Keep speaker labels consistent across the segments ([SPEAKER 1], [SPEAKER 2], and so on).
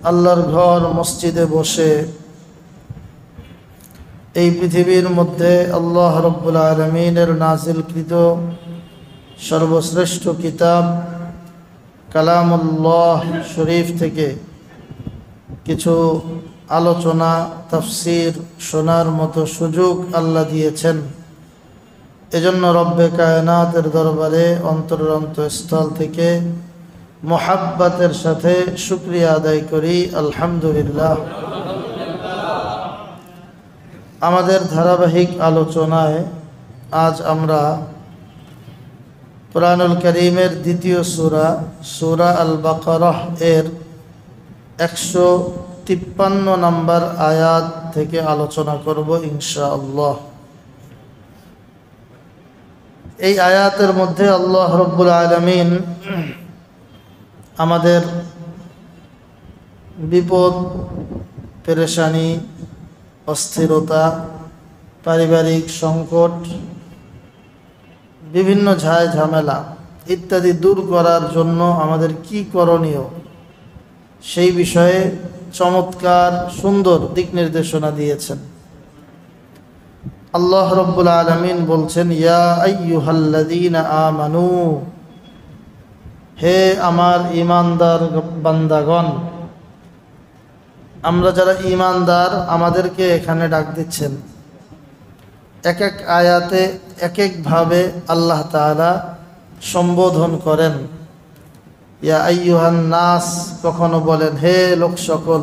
[SPEAKER 1] আল্লাহর ঘর মসজিদে বসে এই পৃথিবীর মধ্যে আল্লাহ রাব্বুল আলামিনের নাজিলকৃত সর্বশ্রেষ্ঠ কিতাব কালামুল্লাহ শরীফ থেকে কিছু আলোচনা তাফসীর শোনার মতো সুযোগ আল্লাহ দিয়েছেন। এজন্য রব্বে কায়নাতের দরবারে অন্তরের অন্তঃস্থল থেকে মুহাব্বতের সাথে শুকরিয়া আদায় করি, আলহামদুলিল্লাহ। আমাদের ধারাবাহিক আলোচনায় আজ আমরা কুরআনুল কারীমের দ্বিতীয় সূরা আল বাকারাহ এর 153 নম্বর আয়াত থেকে আলোচনা করব ইনশাআল্লাহ। এই আয়াতের মধ্যে আল্লাহ রাব্বুল আলামিন আমাদের বিপদ, পেরেশানি, অস্থিরতা, পারিবারিক সংকট, বিভিন্ন ঝামেলা ইত্যাদি দূর করার জন্য আমাদের কি করণীয় সেই বিষয়ে চমৎকার সুন্দর দিক নির্দেশনা দিয়েছেন। আল্লাহ রাব্বুল আলামিন বলছেন, ইয়া আইয়ুহাল্লাযীনা আমানু, হে আমার ঈমানদার বান্দাগণ। আমরা যারা ঈমানদার আমাদেরকে এখানে ডাক দিচ্ছেন। এক এক আয়াতে এক একভাবে আল্লাহ তাআলা সম্বোধন করেন। ইয়া আইয়ুহান নাস কখনো বলেন হে লোক সকল,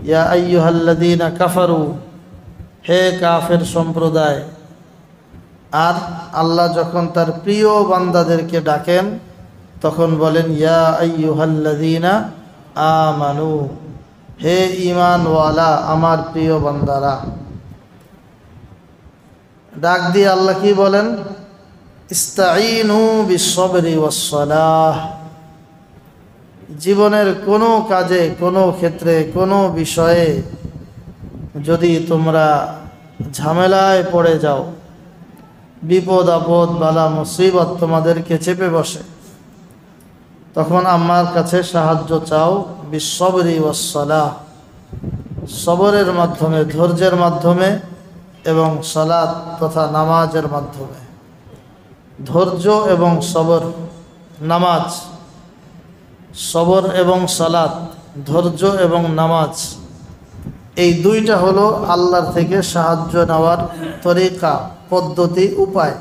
[SPEAKER 1] ইয়া আইয়ুহাল্লাযীনা কাফারু, হে কাফের সম্প্রদায়। আর আল্লাহ যখন তার প্রিয় বান্দাদেরকে ডাকেন তখন বলেন ইয়া আইয়ুহাল্লাযীনা আমানু, হে ঈমানওয়ালা আমার প্রিয় বান্দারা। ডাক দিয়ে আল্লাহ কি বলেন? ইস্তাঈনু বিস-সাবরি ওয়াস-সালাহ। জীবনের কোনো কাজে, কোনো ক্ষেত্রে, কোনো বিষয়ে যদি তোমরা ঝামেলায় পড়ে যাও, বিপদ আপদ বালা মুসিবত তোমাদেরকে চেপে বসে, তখন আমার কাছে সাহায্য চাও। বিস-সাবরি ওয়াস-সালাহ, সবরের মাধ্যমে, ধৈর্যের মাধ্যমে এবং সালাত তথা নামাজের মাধ্যমে। ধৈর্য এবং সবর, নামাজ, সবর এবং সালাত, ধৈর্য এবং নামাজ, এই দুইটা হলো আল্লাহর থেকে সাহায্য নেওয়ার তরিকা, পদ্ধতি, উপায়।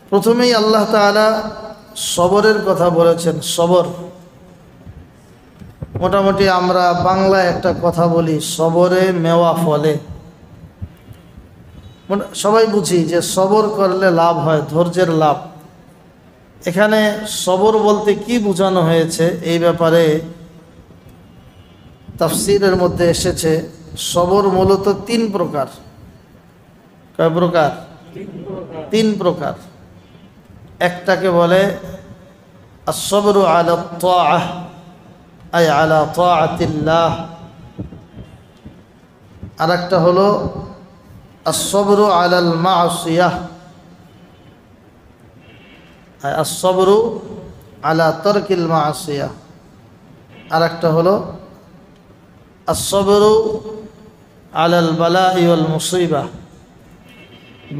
[SPEAKER 1] প্রথমেই আল্লাহ তাআলা সবরের কথা বলেছেন। সবর মোটামুটি আমরা বাংলায় একটা কথা বলি, সবরে মেওয়া ফলে। সবাই বুঝি যে সবর করলে লাভ হয়, ধৈর্যের লাভ। এখানে সবর বলতে কি বোঝানো হয়েছে এই ব্যাপারে তাফসীরের মধ্যে এসেছে। সবর মূলত তিন প্রকার। কয় প্রকার? তিন প্রকার। একটাকে বলে আস-সাবরু আলা তাআহ, আই আলা তাআতিল্লাহ। আর একটা হলো আস-সাবরু আলাল মা'সিয়াহ, আস-সাবরু আলা তারকিল মা'সিয়াহ। আর একটা হলো আস-সাবরু আলাল বালা'i ওয়াল মুসিবাহ।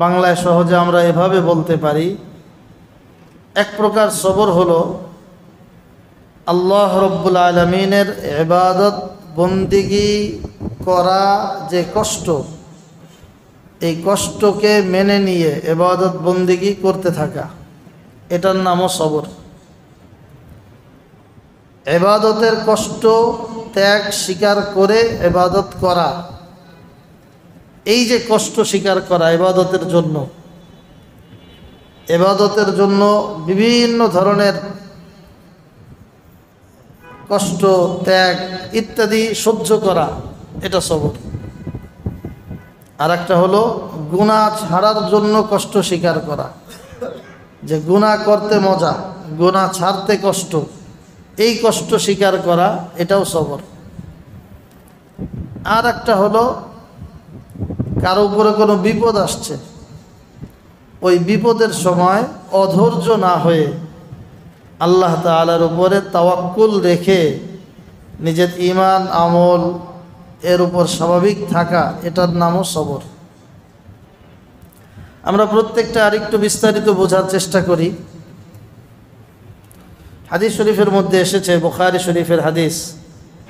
[SPEAKER 1] বাংলায় সহজে আমরা এভাবে বলতে পারি, এক প্রকার সবর হলো আল্লাহ রাব্বুল আলামিনের ইবাদত বন্দিগি করা যে কষ্ট, এই কষ্টকে মেনে নিয়ে ইবাদত বন্দিগি করতে থাকা, এটার নামও সবর। ইবাদতের কষ্ট ত্যাগ স্বীকার করে ইবাদত করা, এই যে কষ্ট স্বীকার করা ইবাদতের জন্য, ইবাদতের জন্য বিভিন্ন ধরনের কষ্ট, ত্যাগ ইত্যাদি সহ্য করা, এটা সবর। আর একটা হলো গুনাহ ছাড়ার জন্য কষ্ট স্বীকার করা, যে গুনাহ করতে মজা, গুনাহ ছাড়তে কষ্ট, এই কষ্ট স্বীকার করা, এটাও সবর। আর একটা হলো কারো উপরে কোনো বিপদ আসছে, ওই বিপদের সময় অধৈর্য না হয়ে আল্লাহ তাআলার উপরে তাওয়াক্কুল রেখে নিজের ঈমান আমল এর উপর স্বাভাবিক থাকা, এটার নামও সবর। আমরা প্রত্যেকটা আরেকটু বিস্তারিত বোঝার চেষ্টা করি। হাদিস শরীফের মধ্যে এসেছে, বুখারী শরীফের হাদিস,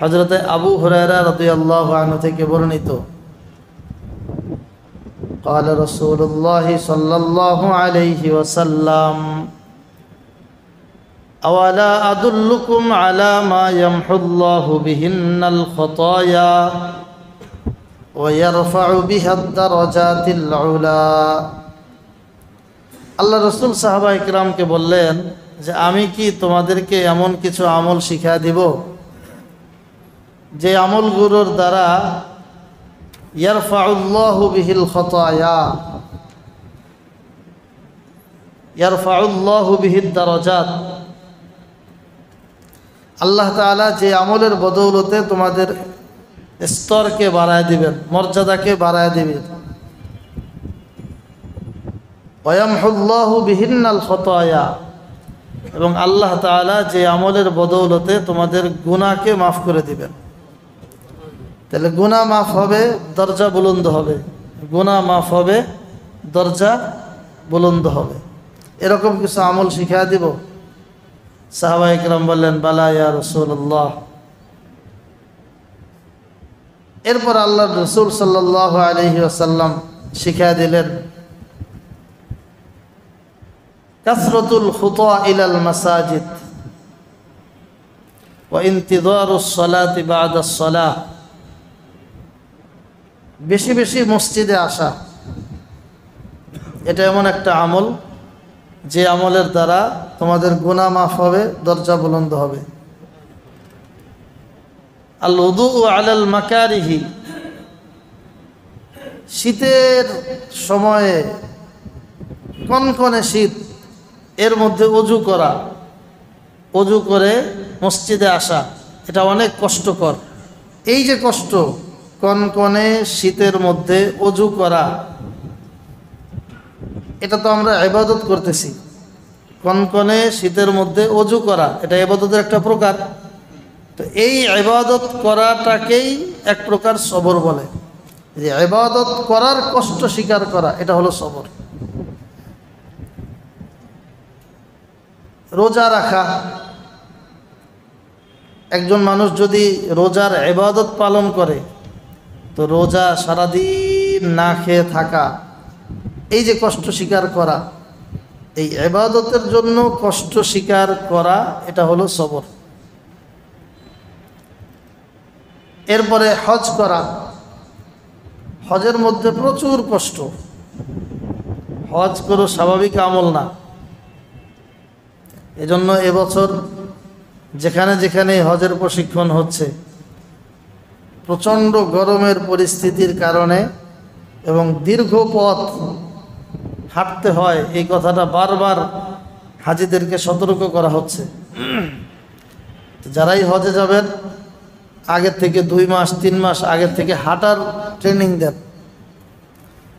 [SPEAKER 1] হযরত আবু হুরায়রা রাদিয়াল্লাহু আনহু থেকে বর্ণিত, قال رسول الله صلى الله عليه وسلم أولا أدلكم على ما يمحو الله بهن الخطايا ويرفع بها الدرجات العلا। আল্লাহ রসুল সাহাবা ইকরামকে বললেন যে আমি কি তোমাদেরকে এমন কিছু আমল শিক্ষা দিব যে আমলগুলোর দ্বারা ইয়ারফাউল্লাহু বিহিল খতায়া, ইয়ারফাউল্লাহু বিহিদ দারাজাত, আল্লাহ তাআলা যে আমলের বদৌলতে তোমাদের স্তরকে বাড়ায় দিবেন, মর্যাদাকে বাড়ায় দিবেন। ওয়ায়ামহুল্লাহু বিহিন্নাল খতায়া, এবং আল্লাহ তাআলা যে আমলের বদৌলতে তোমাদের গুনাহকে মাফ করে দিবেন। তাহলে গুনাহ মাফ হবে, দরজা বুলন্দ হবে, গুনাহ মাফ হবে, দরজা বুলন্দ হবে। এরকম কিছু আমল শিখিয়ে দিব? সাহাবা ইকরাম বললেন, বালা ইয়া রাসূলুল্লাহ। এরপর আল্লাহর রাসূল সাল্লাল্লাহু আলাইহি ওয়াসাল্লাম শিখিয়ে দিলেন কাসরাতুল খুতা ইলাল মাসাজিদ ওয়া ইনতিযারুস সালাতি বা'দাস সালাহ। বেশি বেশি মসজিদে আসা, এটা এমন একটা আমল যে আমলের দ্বারা তোমাদের গুনাহ মাফ হবে, দরজা বুলন্দ হবে। আল উযু আলাল মাকারিহি, শীতের সময়ে কনকনে শীত, এর মধ্যে অজু করা, অজু করে মসজিদে আসা, এটা অনেক কষ্টকর। এই যে কষ্ট, কনকনে শীতের মধ্যে অজু করা, এটা তো আমরা ইবাদত করতেছি। কনকনে শীতের মধ্যে অজু করা, এটা ইবাদতের একটা প্রকার। তো এই ইবাদত করাটাকেই এক প্রকার সবর বলে। যে ইবাদত করার কষ্ট স্বীকার করা, এটা হলো সবর। রোজা রাখা, একজন মানুষ যদি রোজার ইবাদত পালন করে, তো রোজা সারাদিন না খেয়ে থাকা, এই যে কষ্ট স্বীকার করা, এই ইবাদতের জন্য কষ্ট স্বীকার করা, এটা হলো সবর। এরপরে হজ করা, হজের মধ্যে প্রচুর কষ্ট। হজ কোনো স্বাভাবিক আমল না। এজন্য এবছর যেখানে যেখানে হজের প্রশিক্ষণ হচ্ছে, প্রচণ্ড গরমের পরিস্থিতির কারণে এবং দীর্ঘ পথ হাঁটতে হয়, এই কথাটা বারবার হাজিদেরকে সতর্ক করা হচ্ছে। যারাই হজে যাবেন, আগের থেকে 2 মাস 3 মাস আগের থেকে হাঁটার ট্রেনিং দেন,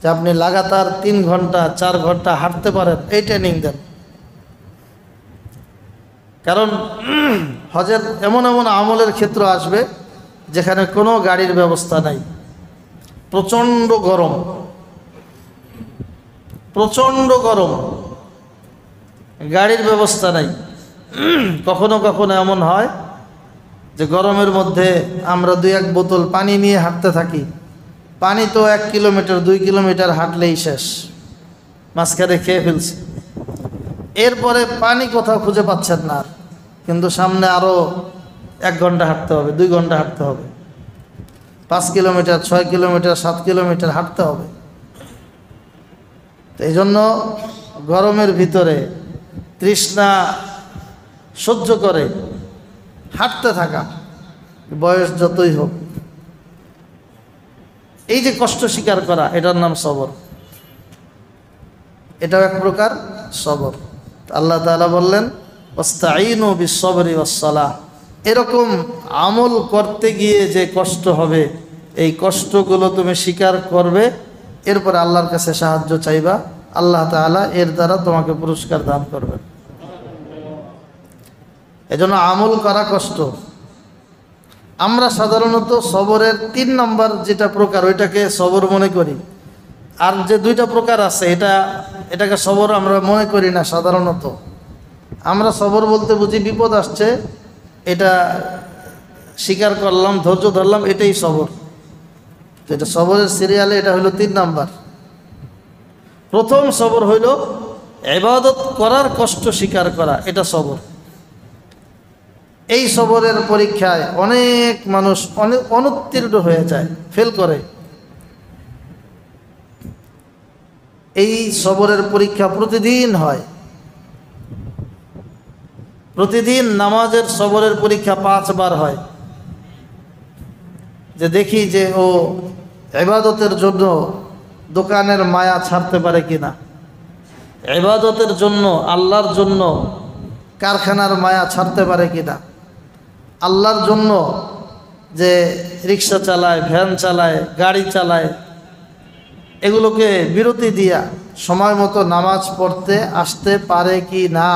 [SPEAKER 1] যে আপনি লাগাতার 3 ঘন্টা 4 ঘন্টা হাঁটতে পারেন, এই ট্রেনিং দেন। কারণ হজের এমন এমন আমলের ক্ষেত্র আসবে যেখানে কোনো গাড়ির ব্যবস্থা নাই, প্রচণ্ড গরম, প্রচণ্ড গরম, গাড়ির ব্যবস্থা নাই। কখনো কখনো এমন হয় যে গরমের মধ্যে আমরা 2-1 বোতল পানি নিয়ে হাঁটতে থাকি। পানি তো 1 কিলোমিটার 2 কিলোমিটার হাঁটলেই শেষ, মাঝখানে খেয়ে ফেলছি। এরপরে পানি কোথাও খুঁজে পাচ্ছেন না, কিন্তু সামনে আরও 1 ঘন্টা হাঁটতে হবে, 2 ঘন্টা হাঁটতে হবে, 5 কিলোমিটার 6 কিলোমিটার 7 কিলোমিটার হাঁটতে হবে। তো এই জন্য গরমের ভিতরে তৃষ্ণা সহ্য করে হাঁটতে থাকা, বয়স যতই হোক, এই যে কষ্ট স্বীকার করা, এটার নাম সবর। এটাও এক প্রকার সবর। আল্লাহ তাআলা বললেন, ওয়াস্তাঈনু বিস-সাবরি ওয়াস-সালাহ। এরকম আমল করতে গিয়ে যে কষ্ট হবে, এই কষ্টগুলো তুমি স্বীকার করবে, এরপর আল্লাহর কাছে সাহায্য চাইবা, আল্লাহ তাআলা এর দ্বারা তোমাকে পুরস্কার দান করবেন। এজন্য আমল করা কষ্ট। আমরা সাধারণত সবরের 3 নম্বর যেটা প্রকার ওইটাকে সবর মনে করি, আর যে 2টা প্রকার আছে এটাকে সবর আমরা মনে করি না। সাধারণত আমরা সবর বলতে বুঝি বিপদ আসছে, এটা স্বীকার করলাম, ধৈর্য ধরলাম, এটাই সবর। এটা সবরের সিরিয়ালে এটা হলো 3 নাম্বার। প্রথম সবর হইল ইবাদত করার কষ্ট স্বীকার করা, এটা সবর। এই সবরের পরীক্ষায় অনেক মানুষ অনুত্তীর্ণ হয়ে যায়, ফেল করে। এই সবরের পরীক্ষা প্রতিদিন হয়। প্রতিদিন নামাজের সবরের পরীক্ষা 5 বার হয়, যে দেখি যে ও ইবাদতের জন্য দোকানের মায়া ছাড়তে পারে কিনা, ইবাদতের জন্য আল্লাহর জন্য কারখানার মায়া ছাড়তে পারে কিনা, আল্লাহর জন্য যে রিক্সা চালায়, ভ্যান চালায়, গাড়ি চালায়, এগুলোকে বিরতি দিয়া সময় মতো নামাজ পড়তে আসতে পারে কি না,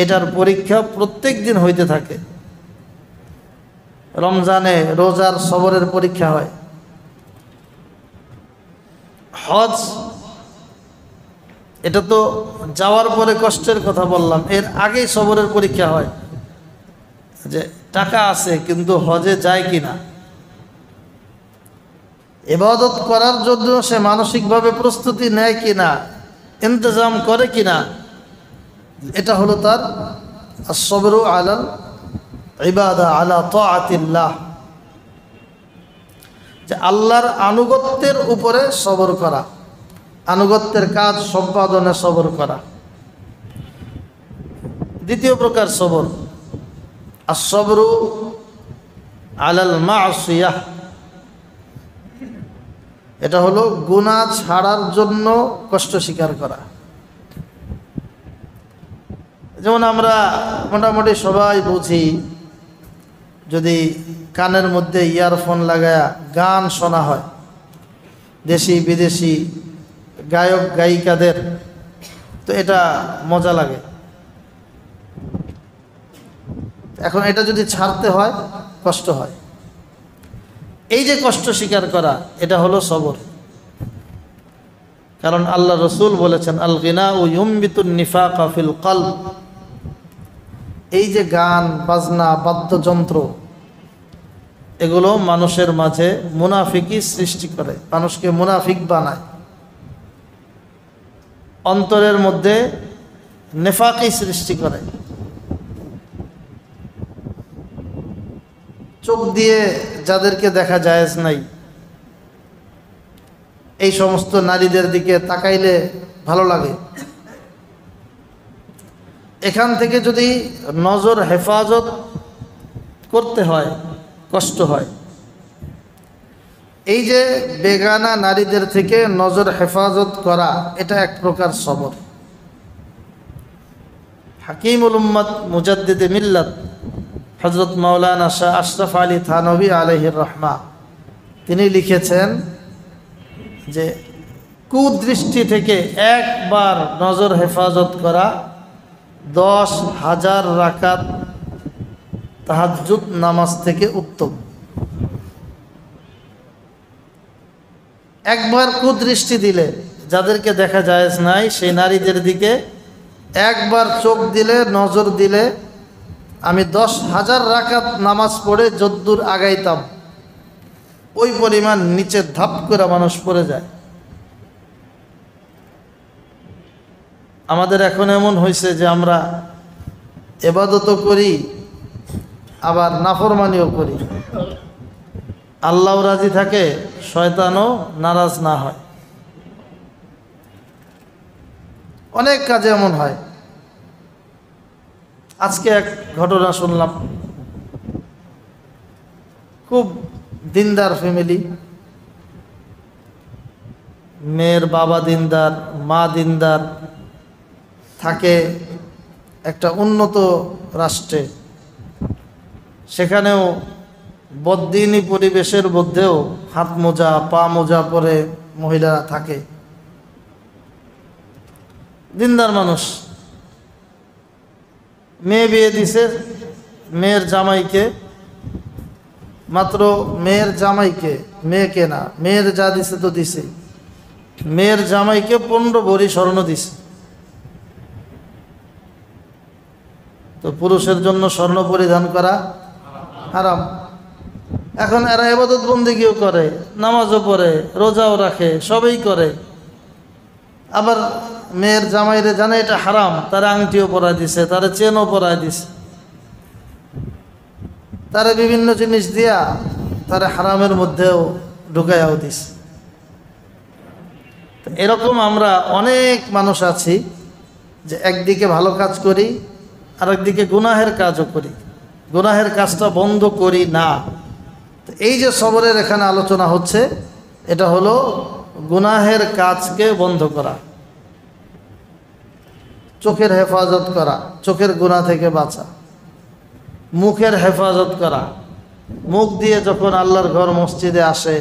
[SPEAKER 1] এটার পরীক্ষা প্রত্যেক দিন হইতে থাকে। রমজানে রোজার সবরের পরীক্ষা হয়। হজ, এটা তো যাওয়ার পরে কষ্টের কথা বললাম, এর আগেই সবরের পরীক্ষা হয়, যে টাকা আছে কিন্তু হজে যায় কিনা, ইবাদত করার জন্য সে মানসিকভাবে প্রস্তুতি নেয় কিনা, ইন্তজাম করে কিনা। এটা হলো তার আসবরু আলাল ইবাদা আলা তাআতিল্লাহ, যে আল্লাহর আনুগত্যের উপরে সবর করা, আনুগত্যের কাজ সম্পাদনে সবর করা। দ্বিতীয় প্রকার সবর আসবরু আলাল মাসিয়াহ, এটা হলো গুনাহ ছাড়ার জন্য কষ্ট স্বীকার করা। যেমন আমরা মোটামুটি সবাই বুঝি, যদি কানের মধ্যে ইয়ারফোন লাগায়া গান শোনা হয়, দেশি বিদেশি গায়ক গায়িকাদের, তো এটা মজা লাগে। এখন এটা যদি ছাড়তে হয় কষ্ট হয়। এই যে কষ্ট স্বীকার করা, এটা হলো সবর। কারণ আল্লাহ রসুল বলেছেন, আল গিনাউ ইউমবিতুন নিফাকা ফিল কলব, এই যে গান বাজনা বাদ্যযন্ত্র, এগুলো মানুষের মাঝে মুনাফিকি সৃষ্টি করে, মানুষকে মুনাফিক বানায়, অন্তরের মধ্যে নেফাকি সৃষ্টি করে। চোখ দিয়ে যাদেরকে দেখা জায়েজ নাই, এই সমস্ত নারীদের দিকে তাকাইলে ভালো লাগে। এখান থেকে যদি নজর হেফাজত করতে হয় কষ্ট হয়। এই যে বেগানা নারীদের থেকে নজর হেফাজত করা, এটা এক প্রকার সবর। হাকিমুল উম্মত মুজাদ্দিদে মিল্লাত হযরত মাওলানা শাহ আশরাফ আলী থানভী আলাইহির রহমা, তিনি লিখেছেন যে কুদৃষ্টি থেকে একবার নজর হেফাজত করা 10,000 রাকাত তাহাজ্জুদ নামাজ থেকে উত্তম। একবার কুদৃষ্টি দিলে, যাদেরকে দেখা জায়েজ নাই সেই নারীদের দিকে একবার চোখ দিলে, নজর দিলে, আমি 10,000 রাকাত নামাজ পড়ে যদ্দূর আগাইতাম, ওই পরিমাণ নিচে ধাপ করে মানুষ পড়ে যায়। আমাদের এখন এমন হয়েছে যে আমরা ইবাদতও করি, আবার নাফরমানিও করি। আল্লাহও রাজি থাকে, শয়তানও নারাজ না হয়। অনেক কাজে এমন হয়। আজকে এক ঘটনা শুনলাম, খুব দিনদার ফ্যামিলি, মেয়ের বাবা দিনদার, মা দিনদার, থাকে একটা উন্নত রাষ্ট্রে। সেখানেও বদ্দিনী পরিবেশের মধ্যেও হাত মোজা পা মোজা পরে মহিলারা থাকে, দিনদার মানুষ। মেয়ে বিয়ে দিছে মেয়ের জামাইকে, মাত্র মেয়ের জামাইকে, মেয়েকে না, মেয়ের যা দিছে তো দিছে, মেয়ের জামাইকে 15 ভরি স্বর্ণ দিছে। তো পুরুষের জন্য স্বর্ণ পরিধান করা হারাম। এখন এরা ইবাদত বন্দেগীও করে, নামাজও পড়ে, রোজাও রাখে, সবই করে, আবার মেয়ের জামাইরে জানে এটা হারাম, তারা আংটিও পরায় দিছে, তারা চেনও পরায় দিছে, তারা বিভিন্ন জিনিস দিয়া তারা হারামের মধ্যেও ঢুকাইয়াও দিছে। এরকম আমরা অনেক মানুষ আছি যে একদিকে ভালো কাজ করি আর একদিকে গুনাহের কাজও করি, গুনাহের কাজটা বন্ধ করি না। এই যে সবরের এখানে আলোচনা হচ্ছে, এটা হলো গুনাহের কাজকে বন্ধ করা, চোখের হেফাজত করা, চোখের গুনাহ থেকে বাঁচা, মুখের হেফাজত করা, মুখ দিয়ে যখন আল্লাহর ঘর মসজিদে আসে,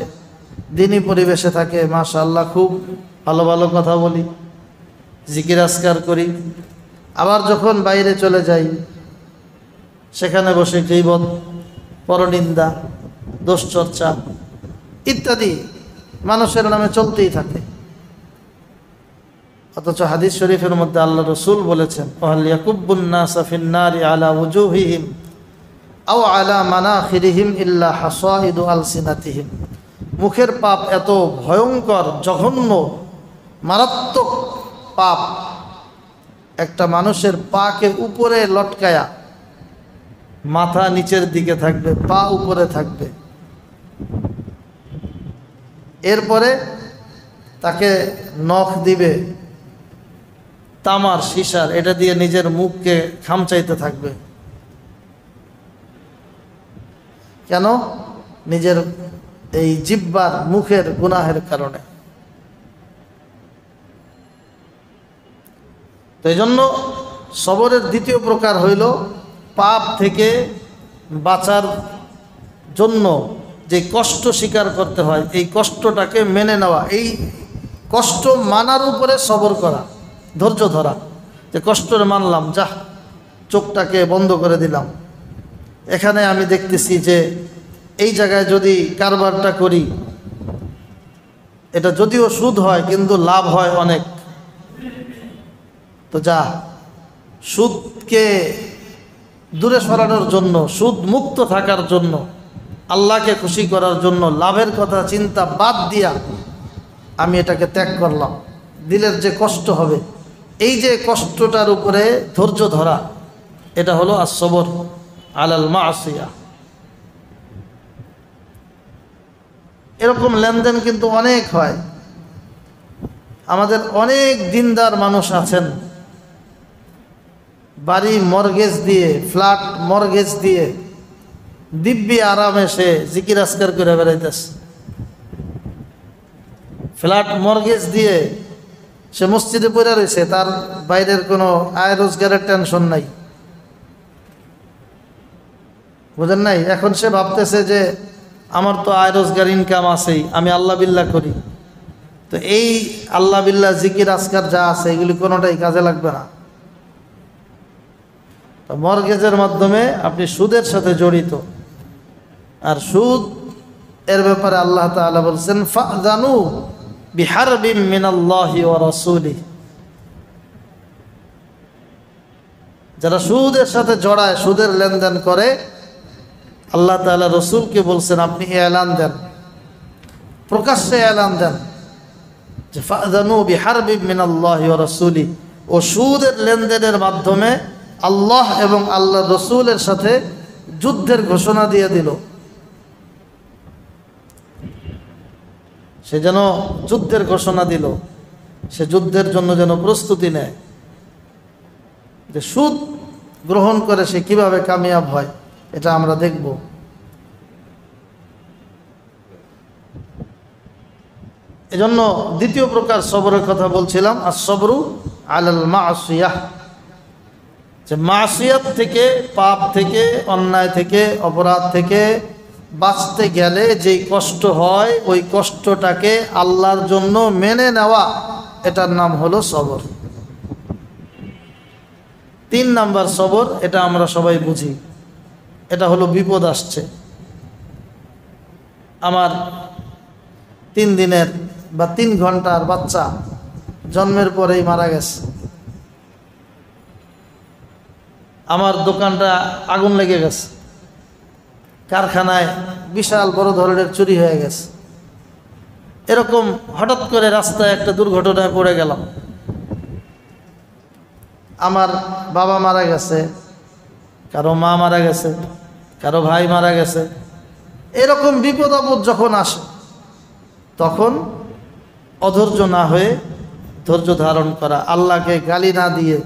[SPEAKER 1] দিনী পরিবেশে থাকে, মাশাআল্লাহ খুব ভালো ভালো কথা বলি, জিকির আজকার করি, আবার যখন বাইরে চলে যাই সেখানে বসে গীবত, পরনিন্দা, দোষচর্চা ইত্যাদি মানুষের নামে চলতেই থাকে। অথচ হাদিস শরীফের মধ্যে আল্লাহ রসুল বলেছেন, ওয়াল ইয়াকুব্বুন নাসা ফিন নারি আলা ওয়ুজুহিহিম আও আলা মানাখিরিহিম ইল্লা হাসাইদু আলসিনাতিহিম। মুখের পাপ এত ভয়ঙ্কর, জঘন্য, মারাত্মক পাপ, একটা মানুষের পাকে উপরে লটকায়া মাথা নিচের দিকে থাকবে, পা উপরে থাকবে, এরপরে তাকে নখ দিবে তামার সীসার, এটা দিয়ে নিজের মুখকে খামচাইতে থাকবে। কেন? নিজের এই জিহ্বার, মুখের গুনাহের কারণে। তো এই জন্য সবরের দ্বিতীয় প্রকার হইল পাপ থেকে বাঁচার জন্য যে কষ্ট স্বীকার করতে হয়, এই কষ্টটাকে মেনে নেওয়া, এই কষ্ট মানার উপরে সবর করা, ধৈর্য ধরা, যে কষ্টরে মানলাম, যা চোখটাকে বন্ধ করে দিলাম, এখানে আমি দেখতেছি যে এই জায়গায় যদি কারবারটা করি, এটা যদিও সুদ হয় কিন্তু লাভ হয় অনেক, তো যা সুদকে দূরে সরানোর জন্য, সুদ মুক্ত থাকার জন্য, আল্লাহকে খুশি করার জন্য, লাভের কথা চিন্তা বাদ দিয়া আমি এটাকে ত্যাগ করলাম। দিলের যে কষ্ট হবে, এই যে কষ্টটার উপরে ধৈর্য ধরা, এটা হলো as-সবর আলাল মাসিয়া। এরকম লেনদেন কিন্তু অনেক হয়। আমাদের অনেক দিনদার মানুষ আছেন, বাড়ি মর্গেজ দিয়ে, ফ্ল্যাট মর্গেজ দিয়ে দিব্যি আরামে সে জিকির আজকার করে বেড়াইতেছে। ফ্ল্যাট মর্গেজ দিয়ে সে মসজিদে পড়ে রয়েছে, তার বাইরের কোনো আয় রোজগারের টেনশন নাই, বুঝেন নাই? এখন সে ভাবতেছে যে আমার তো আয় রোজগার ইনকাম আছেই, আমি আল্লাহ বিল্লাহ করি, তো এই আল্লাহ বিল্লাহ জিকির আজকার যা আছে এগুলি কোনোটাই কাজে লাগবে না। তো মর্গেজের মাধ্যমে আপনি সুদের সাথে জড়িত, আর সুদ এর ব্যাপারে আল্লাহ তাআলা বলছেন ফাযানু বিহারবিম মিনাল্লাহি ওয়া রাসূলিহি। যারা সুদের সাথে জড়ায়, সুদের লেনদেন করে, আল্লাহ তাআলা রসুলকে বলছেন আপনি এলান দেন, প্রকাশ্যে এলান দেন যে ফাযানু বিহারবিম মিনাল্লাহি ওয়া রাসূলিহি। ও সুদের লেনদেনের মাধ্যমে আল্লাহ এবং আল্লাহ রসুলের সাথে যুদ্ধের ঘোষণা দিয়ে দিল। সে যেন যুদ্ধের ঘোষণা দিল, সে যুদ্ধের জন্য যেন প্রস্তুতি নেয়, যে সুদ গ্রহণ করে সে কিভাবে কামিয়াব হয়, এটা আমরা দেখব। এজন্য দ্বিতীয় প্রকার সবরের কথা বলছিলাম, as-সবরু আলাল মাসিয়াহ, যে মাসিয়াত থেকে, পাপ থেকে, অন্যায় থেকে, অপরাধ থেকে বাঁচতে গেলে যেই কষ্ট হয়, ওই কষ্টটাকে আল্লাহর জন্য মেনে নেওয়া, এটার নাম হলো সবর। তিন নাম্বার সবর, এটা আমরা সবাই বুঝি, এটা হলো বিপদ আসছে। আমার 3 দিনের বা 3 ঘন্টার বাচ্চা জন্মের পরেই মারা গেছে, আমার দোকানটা আগুন লেগে গেছে, কারখানায় বিশাল বড় ধরনের চুরি হয়ে গেছে, এরকম হঠাৎ করে রাস্তায় একটা দুর্ঘটনায় পড়ে গেলাম, আমার বাবা মারা গেছে, কারো মা মারা গেছে, কারো ভাই মারা গেছে। এরকম বিপদ আপদ যখন আসে তখন অধৈর্য না হয়ে ধৈর্য ধারণ করা, আল্লাহকে গালি না দিয়ে।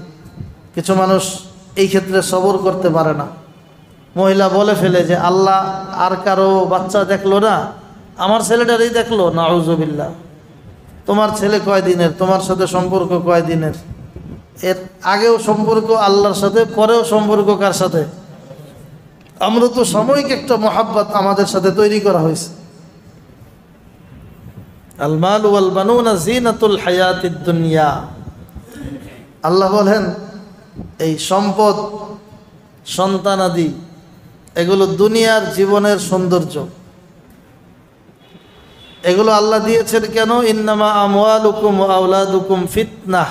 [SPEAKER 1] কিছু মানুষ এই ক্ষেত্রে সবর করতে পারে না। মহিলা বলে ফেলে যে আল্লাহ আর কারো বাচ্চা দেখলো না, আমার ছেলেটারই দেখলো, নাউজুবিল্লাহ। তোমার ছেলে কয়দিনের, তোমার সাথে সম্পর্ক কয়দিনের? এর আগেও সম্পর্ক আল্লাহর সাথে, পরেও সম্পর্ক কার সাথে? আমরা তো সাময়িক একটা মোহাব্বত আমাদের সাথে তৈরি করা হয়েছে। আল মাল ওয়াল বানুনা জিনাতুল হায়াতিদ দুনিয়া। আল্লাহ বলেন এই সম্পদ, সন্তানাদি, এগুলো দুনিয়ার জীবনের সৌন্দর্য। এগুলো আল্লাহ দিয়েছেন কেন? ইন্নামা আমওয়ালুকুম ওয়া আওলাদুকুম ফিতনাহ।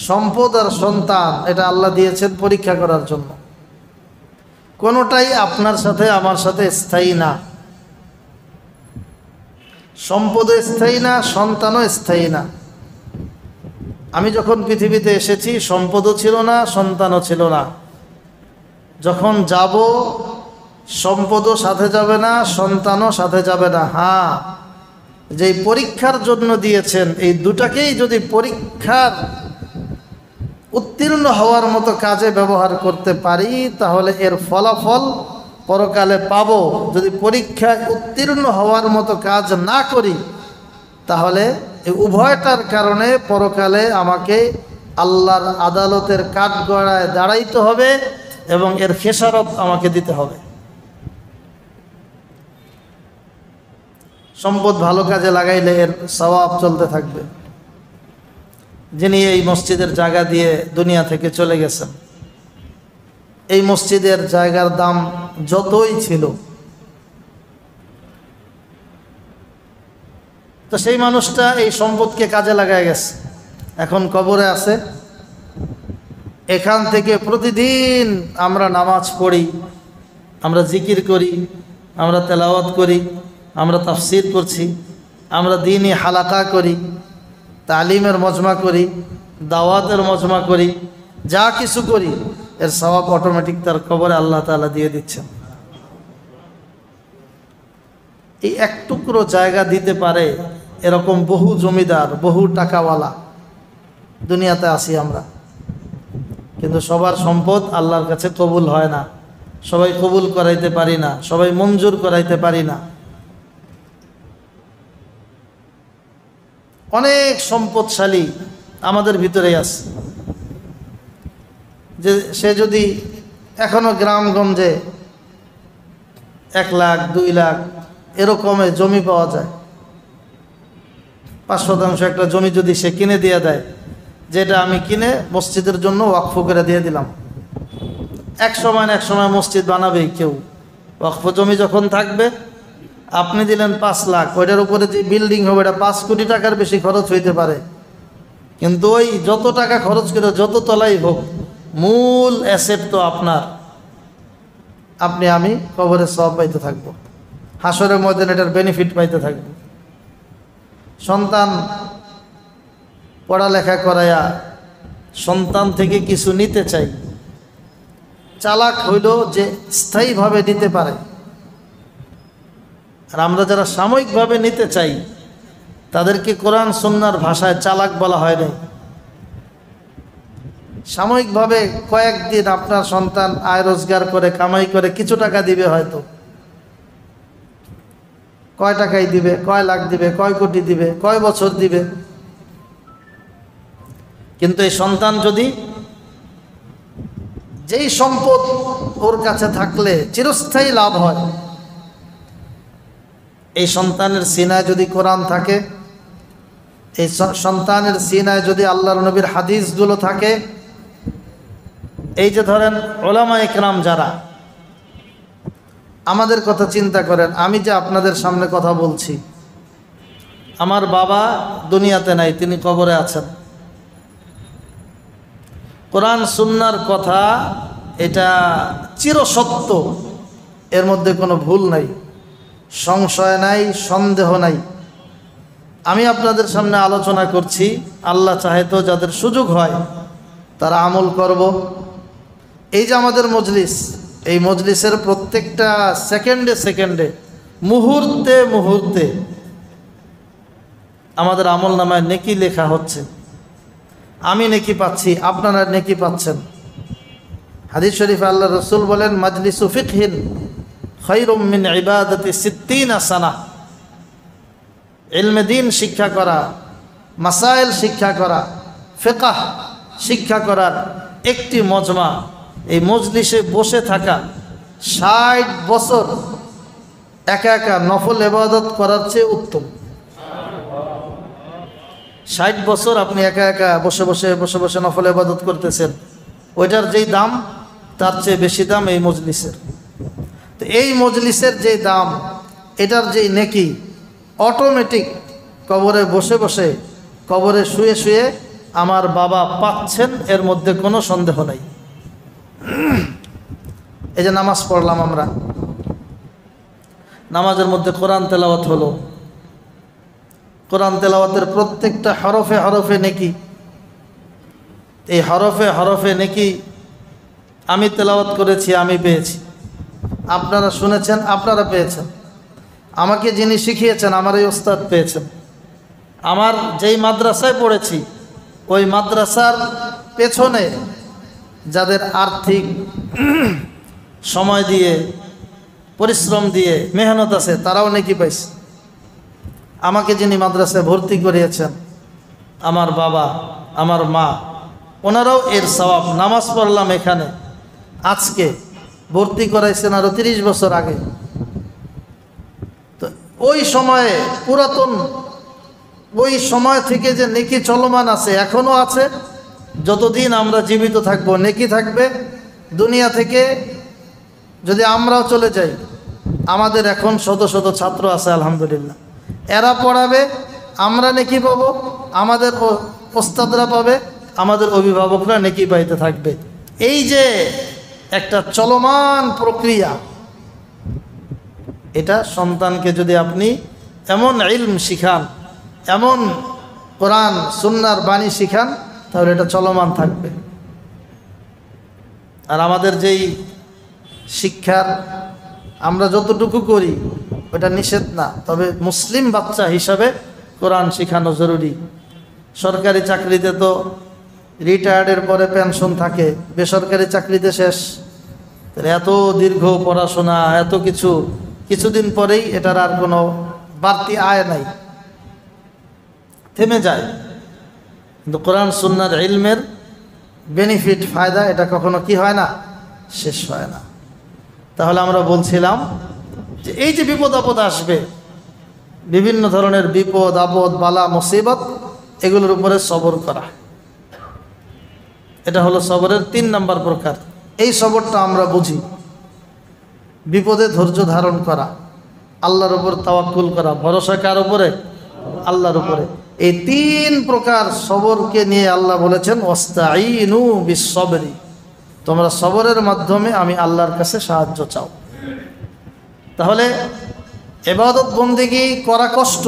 [SPEAKER 1] সম্পদ আর সন্তান এটা আল্লাহ দিয়েছেন পরীক্ষা করার জন্য। কোনোটাই আপনার সাথে আমার সাথে স্থায়ী না। সম্পদও স্থায়ী না, সন্তানও স্থায়ী না। আমি যখন পৃথিবীতে এসেছি সম্পদও ছিল না, সন্তানও ছিল না। যখন যাব সম্পদও সাথে যাবে না, সন্তানও সাথে যাবে না। হ্যাঁ, যেই পরীক্ষার জন্য দিয়েছেন এই দুটাকেই যদি পরীক্ষার উত্তীর্ণ হওয়ার মতো কাজে ব্যবহার করতে পারি তাহলে এর ফলাফল পরকালে পাবো। যদি পরীক্ষায় উত্তীর্ণ হওয়ার মতো কাজ না করি তাহলে এই উভয়টার কারণে পরকালে আমাকে আল্লাহর আদালতের কাঠগড়ায় দাঁড়াইতে হবে এবং এর খেসারত আমাকে দিতে হবে। সম্পদ ভালো কাজে লাগাইলে এর সওয়াব চলতে থাকবে। যিনি এই মসজিদের জায়গা দিয়ে দুনিয়া থেকে চলে গেছেন, এই মসজিদের জায়গার দাম যতই ছিল, তো সেই মানুষটা এই সম্পদকে কাজে লাগায় গেছে, এখন কবরে আছে। এখান থেকে প্রতিদিন আমরা নামাজ পড়ি, আমরা জিকির করি, আমরা তেলাওয়াত করি, আমরা তাফসির করছি, আমরা দ্বীনি হালাকা করি, তালিমের মজমা করি, দাওয়াতের মজমা করি, যা কিছু করি এর সওয়াব অটোমেটিক তার কবরে আল্লাহ তাআলা দিয়ে দিচ্ছেন। এই এক টুকরো জায়গা দিতে পারে এরকম বহু জমিদার, বহু টাকাওয়ালা দুনিয়াতে আসি আমরা, কিন্তু সবার সম্পদ আল্লাহর কাছে কবুল হয় না। সবাই কবুল করাইতে পারি না, সবাই মঞ্জুর করাইতে পারি না। অনেক সম্পদশালী আমাদের ভিতরেই আছে, যে সে যদি এখনো গ্রামগঞ্জে 1 লাখ 2 লাখ এরকমে জমি পাওয়া যায়, 5% একটা জমি যদি সে কিনে দিয়ে দেয়, যেটা আমি কিনে মসজিদের জন্য ওয়াকফ করে দিয়ে দিলাম, এক সময় না এক সময় মসজিদ বানাবেই কেউ। ওয়াকফ জমি যখন থাকবে, আপনি দিলেন 5 লাখ, ওইটার উপরে যে বিল্ডিং হবে এটা 5 কোটি টাকার বেশি খরচ হইতে পারে, কিন্তু ওই যত টাকা খরচ করে যত তলাই হোক, মূল অ্যাসেট তো আপনার। আপনি আমি কবরে সওয়াব পাইতে থাকবো, হাসরের ময়দানে এটার বেনিফিট পাইতে থাকবো। সন্তান পড়ালেখা করায়া সন্তান থেকে কিছু নিতে চাই, চালাক হইল যে স্থায়ীভাবে নিতে পারে। আর আমরা যারা সাময়িকভাবে নিতে চাই তাদেরকে কোরআন সুন্নাহর ভাষায় চালাক বলা হয় নাই। সাময়িকভাবে কয়েকদিন আপনার সন্তান আয় রোজগার করে কামাই করে কিছু টাকা দিবে, হয়তো কয় টাকাই দিবে, কয় লাখ দিবে, কয় কোটি দিবে, কয় বছর দিবে, কিন্তু এই সন্তান যদি যেই সম্পদ ওর কাছে থাকলে চিরস্থায়ী লাভ হয়, এই সন্তানের সিনায় যদি কোরআন থাকে, এই সন্তানের সিনায় যদি আল্লাহর নবীর হাদিসগুলো থাকে, এই যে ধরেন ওলামা ইকরাম যারা, আমাদের কথা চিন্তা করেন। আমি যে আপনাদের সামনে কথা বলছি, আমার বাবা দুনিয়াতে নাই, তিনি কবরে আছেন। কোরআন সুন্নাহর কথা এটা চিরসত্য, এর মধ্যে কোনো ভুল নাই, সংশয় নাই, সন্দেহ নাই। আমি আপনাদের সামনে আলোচনা করছি, আল্লাহ চাহে তো যাদের সুযোগ হয় তারা আমল করব। এই যে আমাদের মজলিস, এই মজলিসের প্রত্যেকটা সেকেন্ডে সেকেন্ডে, মুহূর্তে মুহূর্তে আমাদের আমল নামায় নেকি লেখা হচ্ছে। আমি নেকি পাচ্ছি, আপনারা নেকি পাচ্ছেন। হাদিস শরীফে আল্লাহ রসুল বলেন, মাজলিসু ফিকহিন খায়রুম মিন ইবাদাতি সিত্তিনা সানাহ। ইলমে দ্বীন শিক্ষা করা, মাসাইল শিক্ষা করা, ফিকহ শিক্ষা করার একটি মজমা, এই মজলিসে বসে থাকা ৬০ বছর একা একা নফল ইবাদত করার চেয়ে উত্তম। ৬০ বছর আপনি একা একা বসে বসে বসে বসে নফল ইবাদত করতেছেন, ওইটার যেই দাম তার চেয়ে বেশি দাম এই মজলিসের। তো এই মজলিসের যেই দাম, এটার যেই নেকি, অটোমেটিক কবরে বসে বসে, কবরে শুয়ে শুয়ে আমার বাবা পাচ্ছেন, এর মধ্যে কোনো সন্দেহ নাই। এই যে নামাজ পড়লাম আমরা, নামাজের মধ্যে কোরআন তেলাওয়াত হলো, কোরআন তেলাওয়াতের প্রত্যেকটা হরফে হরফে নেকি। এই হরফে হরফে নেকি আমি তেলাওয়াত করেছি, আমি পেয়েছি, আপনারা শুনেছেন, আপনারা পেয়েছেন, আমাকে যিনি শিখিয়েছেন আমার এই ওস্তাদ পেয়েছেন, আমার যেই মাদ্রাসায় পড়েছি ওই মাদ্রাসার পেছনে যাদের আর্থিক সময় দিয়ে, পরিশ্রম দিয়ে মেহনত আছে, তারাও নেকি পাইছে। আমাকে যিনি মাদ্রাসায় ভর্তি করিয়েছেন, আমার বাবা, আমার মা, ওনারাও এর সওয়াব। নামাজ পড়লাম এখানে, আজকে ভর্তি করাইছেন আরও ৩০ বছর আগে। তো ওই সময়ে পুরাতন, ওই সময় থেকে যে নেকি চলমান আছে, এখনও আছে। যতদিন আমরা জীবিত থাকব নেকি থাকবে। দুনিয়া থেকে যদি আমরাও চলে যাই, আমাদের এখন শত শত ছাত্র আছে আলহামদুলিল্লাহ, এরা পড়াবে, আমরা নেকি পাবো, আমাদের ওস্তাদরা পাবে, আমাদের অভিভাবকরা নেকি পাইতে থাকবে। এই যে একটা চলমান প্রক্রিয়া, এটা সন্তানকে যদি আপনি এমন ইলম শিখান, এমন কোরআন সুন্নাহর বাণী শিখান, তাহলে এটা চলমান থাকবে। আর আমাদের যেই শিক্ষার আমরা যতটুকু করি ওটা নিষেধ না, তবে মুসলিম বাচ্চা হিসাবে কোরআন শেখানো জরুরি। সরকারি চাকরিতে তো রিটায়ার্ডের পরে পেনশন থাকে, বেসরকারি চাকরিতে শেষ। এত দীর্ঘ পড়াশোনা, এত কিছু, কিছুদিন পরেই এটার আর কোনো বাড়তি আয় নাই, থেমে যায়। কিন্তু কোরআন সুন্নাহর ইলমের বেনিফিট, ফায়দা, এটা কখনো কি হয় না, শেষ হয় না। তাহলে আমরা বলছিলাম যে এই যে বিপদ আপদ আসবে, বিভিন্ন ধরনের বিপদ আপদ, বালা মুসিবত, এগুলোর উপরে সবর করা, এটা হলো সবরের ৩ নম্বর প্রকার। এই সবরটা আমরা বুঝি, বিপদে ধৈর্য ধারণ করা, আল্লাহর উপর তাওয়াক্কুল করা, ভরসা কার উপরে, আল্লাহর উপরে। এই ৩ প্রকার সবরকে নিয়ে আল্লাহ বলেছেন, ওয়াস্তাঈনু বিস-সবরি, তোমরা সবরের মাধ্যমে আমি আল্লাহর কাছে সাহায্য চাও। তাহলে ইবাদত বন্দেগী করা কষ্ট,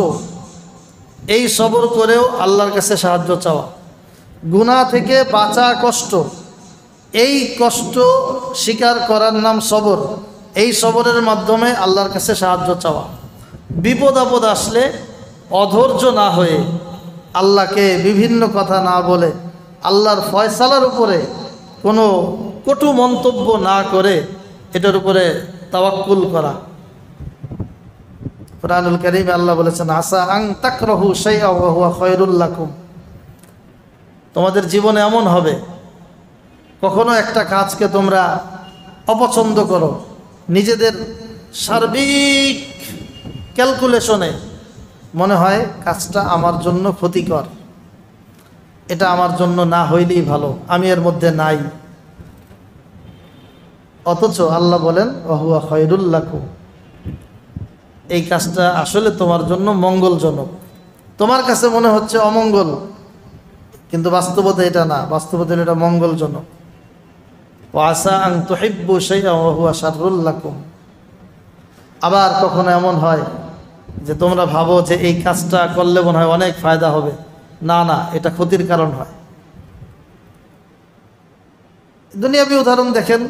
[SPEAKER 1] এই সবর করেও আল্লাহর কাছে সাহায্য চাওয়া। গুনাহ থেকে বাঁচা কষ্ট, এই কষ্ট স্বীকার করার নাম সবর, এই সবরের মাধ্যমে আল্লাহর কাছে সাহায্য চাওয়া। বিপদ আপদ আসলে অধৈর্য না হয়ে, আল্লাহকে বিভিন্ন কথা না বলে, আল্লাহর ফয়সালার উপরে কোনো কটু মন্তব্য না করে এটার উপরে তাওয়াক্কুল করা। কুরআনুল কারীমে আল্লাহ বলেছেন, আসা আন তাকরাহু শাইআ ওয়া হুয়া খায়রুল লাকুম। তোমাদের জীবনে এমন হবে, কখনো একটা কাজকে তোমরা অপছন্দ করো, নিজেদের সার্বিক ক্যালকুলেশনে মনে হয় কাজটা আমার জন্য ক্ষতিকর, এটা আমার জন্য না হইলেই ভালো, আমি এর মধ্যে নাই। অথচ আল্লাহ বলেন ওয়াহুয়া খায়রুল লাকুম, এই কাজটা আসলে তোমার জন্য মঙ্গলজনক। তোমার কাছে মনে হচ্ছে অমঙ্গল, কিন্তু বাস্তবতা এটা না, বাস্তবতা এটা মঙ্গলজনক। ওয়া আসা আন তুহিব্বু শাইআন ওয়া হুয়া শাররুল লাকুম। আবার কখনো এমন হয় যে তোমরা ভাবো যে এই কাজটা করলে মনে হয় অনেক ফায়দা হবে, না না, এটা ক্ষতির কারণ হয়। দুনিয়াবি উদাহরণ দেখেন,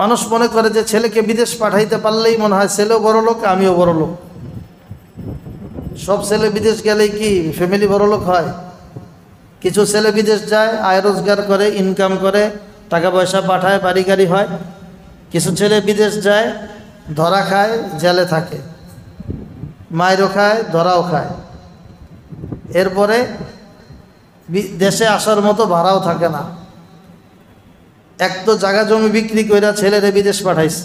[SPEAKER 1] মানুষ মনে করে যে ছেলেকে বিদেশ পাঠাইতে পারলেই মনে হয় ছেলেও বড় লোক, আমিও বড় লোক। সব ছেলে বিদেশ গেলেই কি ফ্যামিলি বড় লোক হয়? কিছু ছেলে বিদেশ যায়, আয় রোজগার করে, ইনকাম করে, টাকা পয়সা পাঠায়, বাড়ি গাড়ি হয়। কিছু ছেলে বিদেশ যায়, ধরা খায়, জেলে থাকে, মায়েরও খায়, ধরাও খায়, এরপরে দেশে আসার মতো ভাড়াও থাকে না। এক তো জায়গা জমি বিক্রি কইরা ছেলেরে বিদেশ পাঠাইছে,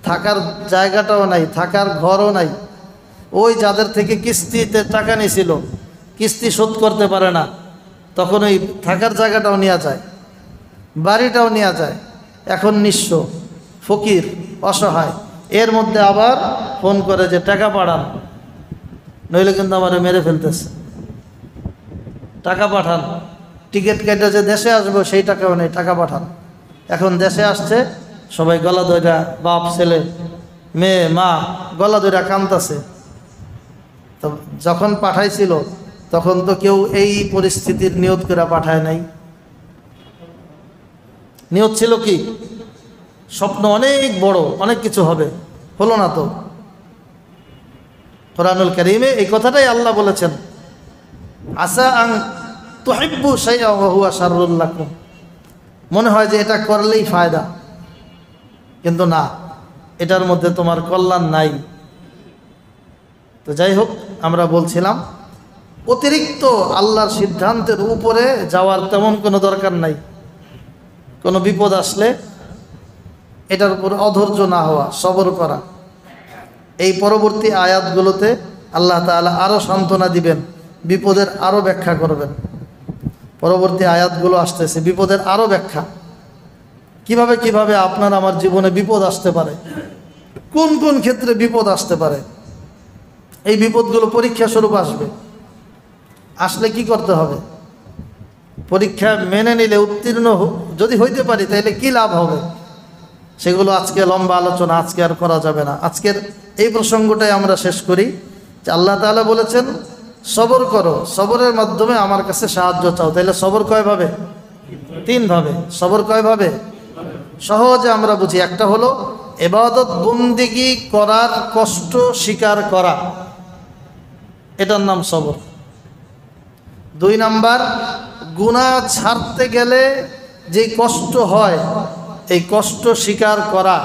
[SPEAKER 1] থাকার জায়গাটাও নাই, থাকার ঘরও নাই। ওই যাদের থেকে কিস্তিতে টাকা নিয়েছিল, কিস্তি শোধ করতে পারে না, তখন ওই থাকার জায়গাটাও নেওয়া যায়, বাড়িটাও নেওয়া যায়। এখন নিঃস্ব, ফকির, অসহায়। এর মধ্যে আবার ফোন করে যে টাকা পাঠান, নইলে কিন্তু আমার মেরে ফেলতেছে, টাকা পাঠান। টিকিট কেটে যে দেশে আসবো সেই টাকাও নেই, টাকা পাঠান। এখন দেশে আসছে, সবাই গলা ধইরা, বাপ ছেলে মেয়ে মা গলা ধইরা কাঁদতেছে। তো যখন পাঠাইছিল তখন তো কেউ এই পরিস্থিতির নিয়ত করে পাঠায় নাই। নিয়ত ছিল কি? স্বপ্ন অনেক বড়, অনেক কিছু হবে, হলো না তো। কোরআনুল কারীমে এই কথাটাই আল্লাহ বলেছেন, আসা আন তুহিব্বু শাইআন ওয়া হুয়া শাররুল লাকুম। মনে হয় যে এটা করলেই ফায়দা, কিন্তু না, এটার মধ্যে তোমার কল্যাণ নাই। তো যাই হোক, আমরা বলছিলাম অতিরিক্ত আল্লাহর সিদ্ধান্তের উপরে যাওয়ার তেমন কোনো দরকার নাই। কোনো বিপদ আসলে এটার উপর অধৈর্য না হওয়া, সবর করা। এই পরবর্তী আয়াতগুলোতে আল্লাহ তাআলা আরও সান্ত্বনা দিবেন, বিপদের আরও ব্যাখ্যা করবেন। পরবর্তী আয়াতগুলো আসতেছে, বিপদের আরও ব্যাখ্যা, কিভাবে কিভাবে আপনার আমার জীবনে বিপদ আসতে পারে, কোন কোন ক্ষেত্রে বিপদ আসতে পারে। এই বিপদগুলো পরীক্ষা স্বরূপ আসবে, আসলে কি করতে হবে, পরীক্ষা মেনে নিলে উত্তীর্ণ যদি হইতে পারি তাহলে কি লাভ হবে, সেগুলো আজকে লম্বা আলোচনা, আজকে আর করা যাবে না। আজকের এই প্রসঙ্গটাই আমরা শেষ করি যে আল্লাহ তাআলা বলেছেন সবর করো, সবরের মাধ্যমে আমার কাছে সাহায্য চাও। তাহলে সবর কয়ভাবে? তিনভাবে। সবর কয়ভাবে? সহজে আমরা বুঝি। একটা হলো ইবাদত বন্দেগী করার কষ্ট স্বীকার করা, এটার নাম সবর। 2 নাম্বার, গুনাহ ছাড়তে গেলে যে কষ্ট হয় এই কষ্ট স্বীকার করা,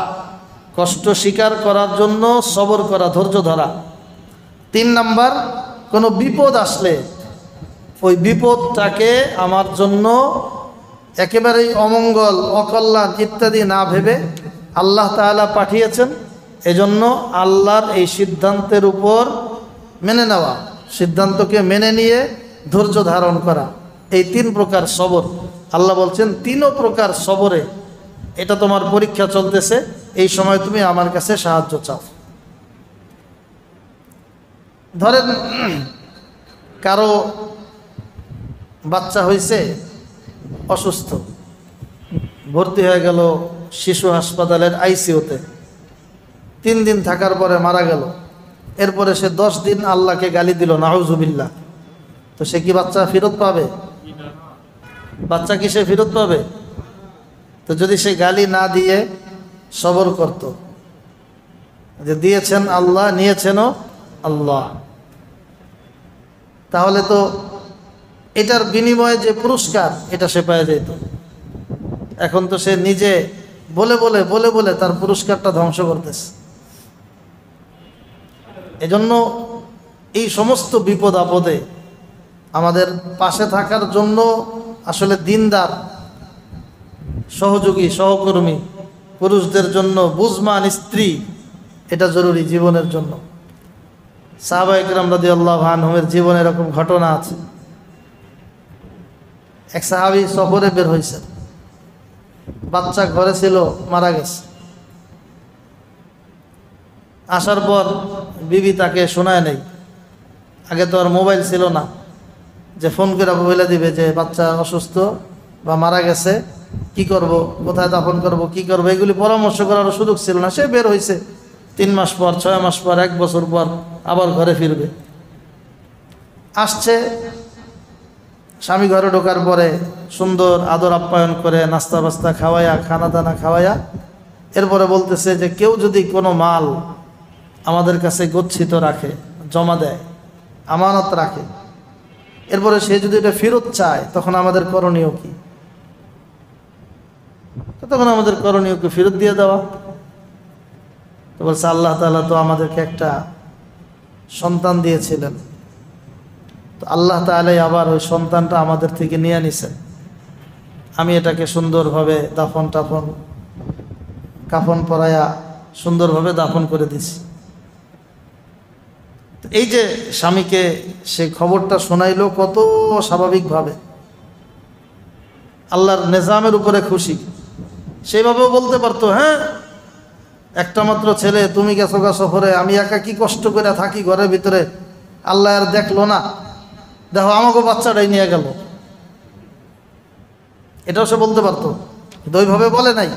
[SPEAKER 1] কষ্ট স্বীকার করার জন্য সবর করা, ধৈর্য ধরা। 3 নাম্বার, কোনো বিপদ আসলে ওই বিপদটাকে আমার জন্য একেবারেই অমঙ্গল, অকল্যাণ ইত্যাদি না ভেবে আল্লাহ তাআলা পাঠিয়েছেন, এজন্য আল্লাহর এই সিদ্ধান্তের উপর মেনে নেওয়া, সিদ্ধান্তকে মেনে নিয়ে ধৈর্য ধারণ করা। এই 3 প্রকার সবর। আল্লাহ বলছেন 3 প্রকার সবরে এটা তোমার পরীক্ষা চলতেছে, এই সময় তুমি আমার কাছে সাহায্য চাও। ধরেন কারো বাচ্চা হয়েছে, অসুস্থ, ভর্তি হয়ে গেল শিশু হাসপাতালের আইসিইউতে, 3 দিন থাকার পরে মারা গেল। এরপরে সে 10 দিন আল্লাহকে গালি দিল, নাউজুবিল্লাহ। তো সে কি বাচ্চা ফেরত পাবে? বাচ্চা কি সে ফেরত পাবে? তো যদি সে গালি না দিয়ে সবর করত, যে দিয়েছেন আল্লাহ, নিয়েছেনও আল্লাহ, তাহলে তো এটার বিনিময়ে যে পুরস্কার এটা সে পেয়ে যেত। এখন তো সে নিজে বলে বলে বলে বলে তার পুরস্কারটা ধ্বংস করতেছে। এজন্য এই সমস্ত বিপদ আপদে আমাদের পাশে থাকার জন্য আসলে দিনদার, সহযোগী, সহকর্মী, পুরুষদের জন্য বুঝমান স্ত্রী, এটা জরুরি জীবনের জন্য। সাহাবায়ে কেরাম রাদিয়াল্লাহু আনহুমের জীবনে এরকম ঘটনা আছে। এক সাহাবী সফরে বের হয়েছেন, বাচ্চা ঘরে ছিল, মারা গেছে। আসার পর বিবি তাকে শোনায় নেই। আগে তো আর মোবাইল ছিল না যে ফোন করে বলে দিবে যে বাচ্চা অসুস্থ বা মারা গেছে, কি করব, কোথায় দাফন করব, কি করব, এগুলি পরামর্শ করার সুযোগ ছিল না। সে বের হয়েছে 3 মাস পর, 6 মাস পর, 1 বছর পর আবার ঘরে ফিরবে। আসছে, স্বামী ঘরে ঢোকার পরে সুন্দর আদর আপ্যায়ন করে নাস্তা বাস্তা খাওয়াইয়া, খানা দানা খাওয়াইয়া, এরপরে বলতেছে যে কেউ যদি কোনো মাল আমাদের কাছে গচ্ছিত রাখে, জমা দেয়, আমানত রাখে, এরপরে সে যদি এটা ফেরত চায়, তখন আমাদের করণীয় কি? তখন আমাদের করণীয় কি? ফেরত দিয়ে দেওয়া। তো বলছে আল্লাহ তাআলা তো আমাদেরকে একটা সন্তান দিয়েছিলেন, তো আল্লাহ তাআলাই আবার ওই সন্তানটা আমাদের থেকে নিয়ে নিছেন। আমি এটাকে সুন্দরভাবে দাফন টাফন, কাফন পরায়া সুন্দরভাবে দাফন করে দিছি। এই যে স্বামীকে সে খবরটা শোনাইলো কত স্বাভাবিকভাবে, আল্লাহর নিজামের উপরে খুশি। সেইভাবেও বলতে পারতো, হ্যাঁ একটা মাত্র ছেলে, তুমি গেছো গা সফরে, আমি একা কি কষ্ট করে থাকি ঘরের ভিতরে, আল্লাহ আর দেখলো না, দেখো আমাকে বাচ্চাটাই নিয়ে গেল, এটাও সে বলতে পারতো। কিন্তু ওইভাবে বলে নাই।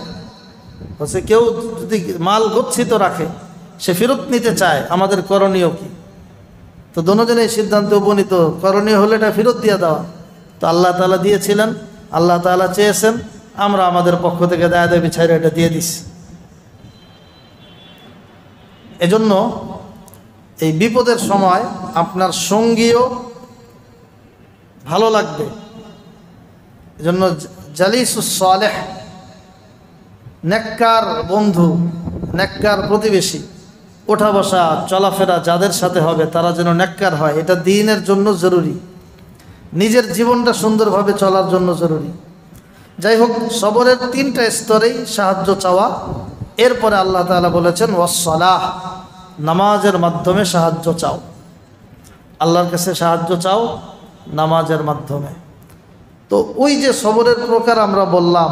[SPEAKER 1] বলছে কেউ যদি মাল গচ্ছিত রাখে, সে ফেরত নিতে চায়, আমাদের করণীয় কি? তো দুজনে এই সিদ্ধান্তে উপনীত, করণীয় হলে এটা ফেরত দিয়ে দেওয়া। তো আল্লাহ তাআলা দিয়েছিলেন, আল্লাহ তাআলা চেয়েছেন, আমরা আমাদের পক্ষ থেকে দায় দায় বিছাইরা এটা দিয়ে দিছি। এজন্য এই বিপদের সময় আপনার সঙ্গীও ভালো লাগবে। এজন্য জালিসুস সালেহ, নেককার বন্ধু, নেককার প্রতিবেশী, ওঠা বসা চলাফেরা যাদের সাথে হবে তারা যেন নেককার হয়, এটা দ্বীনের জন্য জরুরি, নিজের জীবনটা সুন্দরভাবে চলার জন্য জরুরি। যাই হোক, সবরের 3টা স্তরেই সাহায্য চাওয়া। এরপরে আল্লাহ তাআলা বলেছেন ওয়াসসালাহ, নামাজের মাধ্যমে সাহায্য চাও, আল্লাহর কাছে সাহায্য চাও নামাজের মাধ্যমে। তো ওই যে সবরের প্রকার আমরা বললাম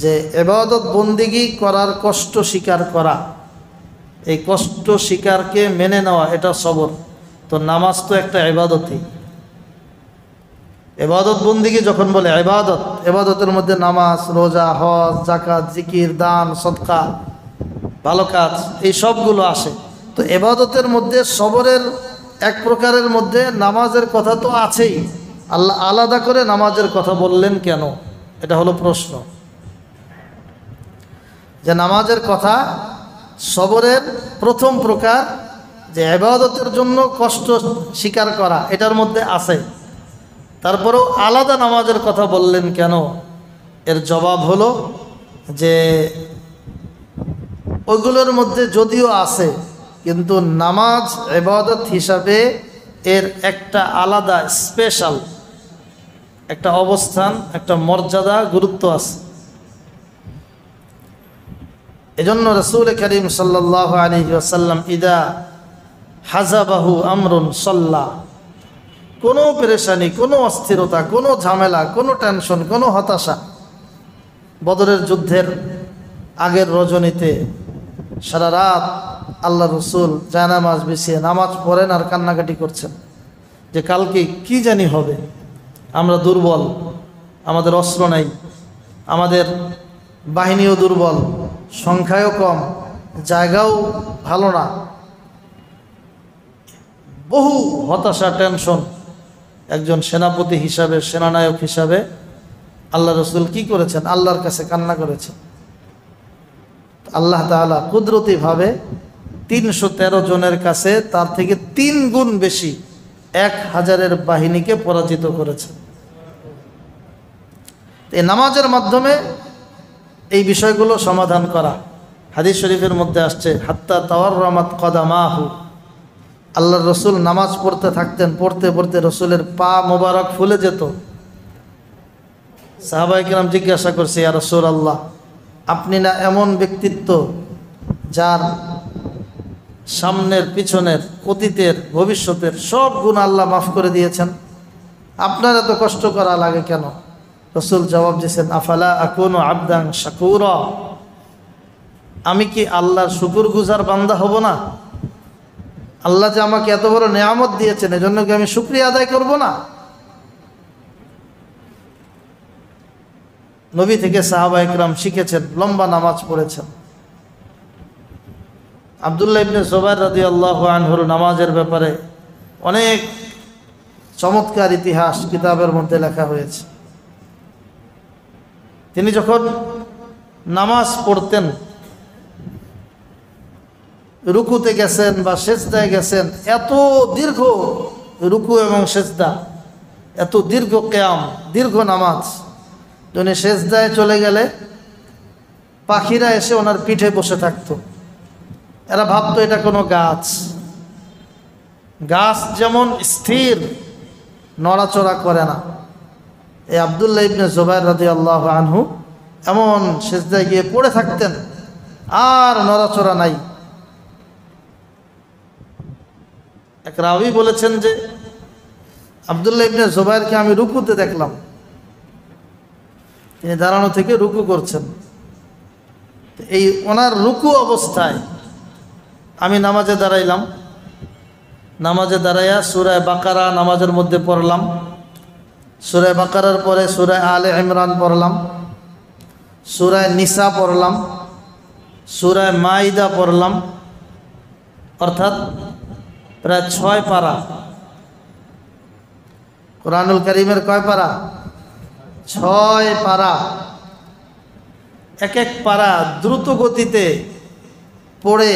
[SPEAKER 1] যে ইবাদত বন্দিগি করার কষ্ট স্বীকার করা, এই কষ্ট স্বীকারকে মেনে নেওয়া, এটা সবর। তো নামাজ তো একটা ইবাদতই। ইবাদত বন্দিগি যখন বলে ইবাদত, ইবাদতের মধ্যে নামাজ, রোজা, হজ, যাকাত, জিকির, দান, সদকা, ভালো কাজ, এই সবগুলো আসে। তো ইবাদতের মধ্যে সবরের এক প্রকারের মধ্যে নামাজের কথা তো আছেই। আল্লাহ আলাদা করে নামাজের কথা বললেন কেন? এটা হলো প্রশ্ন। যে নামাজের কথা সবরের প্রথম প্রকার, যে ইবাদতের জন্য কষ্ট স্বীকার করা, এটার মধ্যে আছে। তারপরেও আলাদা নামাজের কথা বললেন কেন? এর জবাব হলো যে ওইগুলোর মধ্যে যদিও আছে, কিন্তু নামাজ ইবাদত হিসাবে এর একটা আলাদা স্পেশাল একটা অবস্থান, একটা মর্যাদা, গুরুত্ব আছে। এজন্য রাসূল করিম সাল্লাল্লাহু আলাইহি ওয়াসাল্লাম ইদা হাজাবাহু আমরুন সাল্লা, কোনো পেরেশানি, কোনো অস্থিরতা, কোনো ঝামেলা, কোনো টেনশন, কোনো হতাশা, বদরের যুদ্ধের আগের রজনীতে সারা রাত আল্লাহ রসুল জায়নামাজ বিছিয়ে নামাজ পড়েন আর কান্নাকাটি করছেন যে কালকে কি জানি হবে, আমরা দুর্বল, আমাদের অস্ত্র নাই, আমাদের বাহিনীও দুর্বল, সংখ্যাও কম, জায়গাও ভালো না, বহু হতাশা, টেনশন। একজন সেনাপতি হিসাবে, সেনানায়ক হিসাবে আল্লাহ রসুল কি করেছেন? আল্লাহর কাছে কান্না করেছেন। আল্লাহ তাআলা কুদরতিভাবে 313 জনের কাছে তার থেকে 3 গুণ বেশি 1000-এর বাহিনীকে পরাজিত করেছেন। এই নামাজের মাধ্যমে এই বিষয়গুলো সমাধান করা। হাদিস শরীফের মধ্যে আসছে হাত্তা তাওয়াররামাত কদামাহু, আল্লাহর রসুল নামাজ পড়তে থাকতেন, পড়তে পড়তে রসুলের পা মোবারক ফুলে যেত। সাহাবায়ে কেরাম জিজ্ঞাসা করছে, ইয়া রাসূলুল্লাহ, আপনি না এমন ব্যক্তিত্ব যার সামনের, পিছনের, অতীতের, ভবিষ্যতের সব গুনাহ আল্লাহ মাফ করে দিয়েছেন, আপনার এত কষ্ট করা লাগে কেন? রাসূল জবাব দিয়েছেন, আফালা আকুনু আবদান শাকুরা, আমি কি আল্লাহর শুকরগুজার বান্দা হব না? আল্লাহ যে আমাকে এত বড় নেয়ামত দিয়েছেন, এজন্য কি আমি শুকরিয়া আদায় করব না? নবী থেকে সাহাবা ইকরাম শিখেছেন, লম্বা নামাজ পড়েছেন। আব্দুল্লাহ ইবনে জুবাইর রাদিয়াল্লাহু আনহুর নামাজের ব্যাপারে অনেক চমৎকার ইতিহাস কিতাবের মধ্যে লেখা হয়েছে। তিনি যখন নামাজ পড়তেন, রুকুতে গেছেন বা সেজদায় গেছেন, এত দীর্ঘ রুকু এবং সেজদা, এত দীর্ঘ কিয়াম, দীর্ঘ নামাজ। উনি সেজদায় চলে গেলে পাখিরা এসে ওনার পিঠে বসে থাকতো। এরা ভাবতো এটা কোনো গাছ, গাছ যেমন স্থির নড়াচড়া করে না, এই আব্দুল্লাহ ইবনে জুবাইর রাদিয়াল্লাহু আনহু এমন সেজদায় গিয়ে পড়ে থাকতেন, আর নড়াচড়া নাই। এক রাবী বলেছেন যে আব্দুল্লাহ ইবনে জুবাইরকে আমি রুকুতে দেখলাম, তিনি দাঁড়ানো থেকে রুকু করছেন। এই ওনার রুকু অবস্থায় আমি নামাজে দাঁড়াইলাম, নামাজে দাঁড়াইয়া সূরা বাকারা নামাজের মধ্যে পড়লাম, সূরা বাকারার পরে সূরা আলে ইমরান পড়লাম, সূরা নিসা পড়লাম, সূরা মাইদা পড়লাম, অর্থাৎ প্রায় 6 পারা। কুরআনুল কারীমের কয় পারা? 6 পারা। এক এক পারা দ্রুত গতিতে পড়ে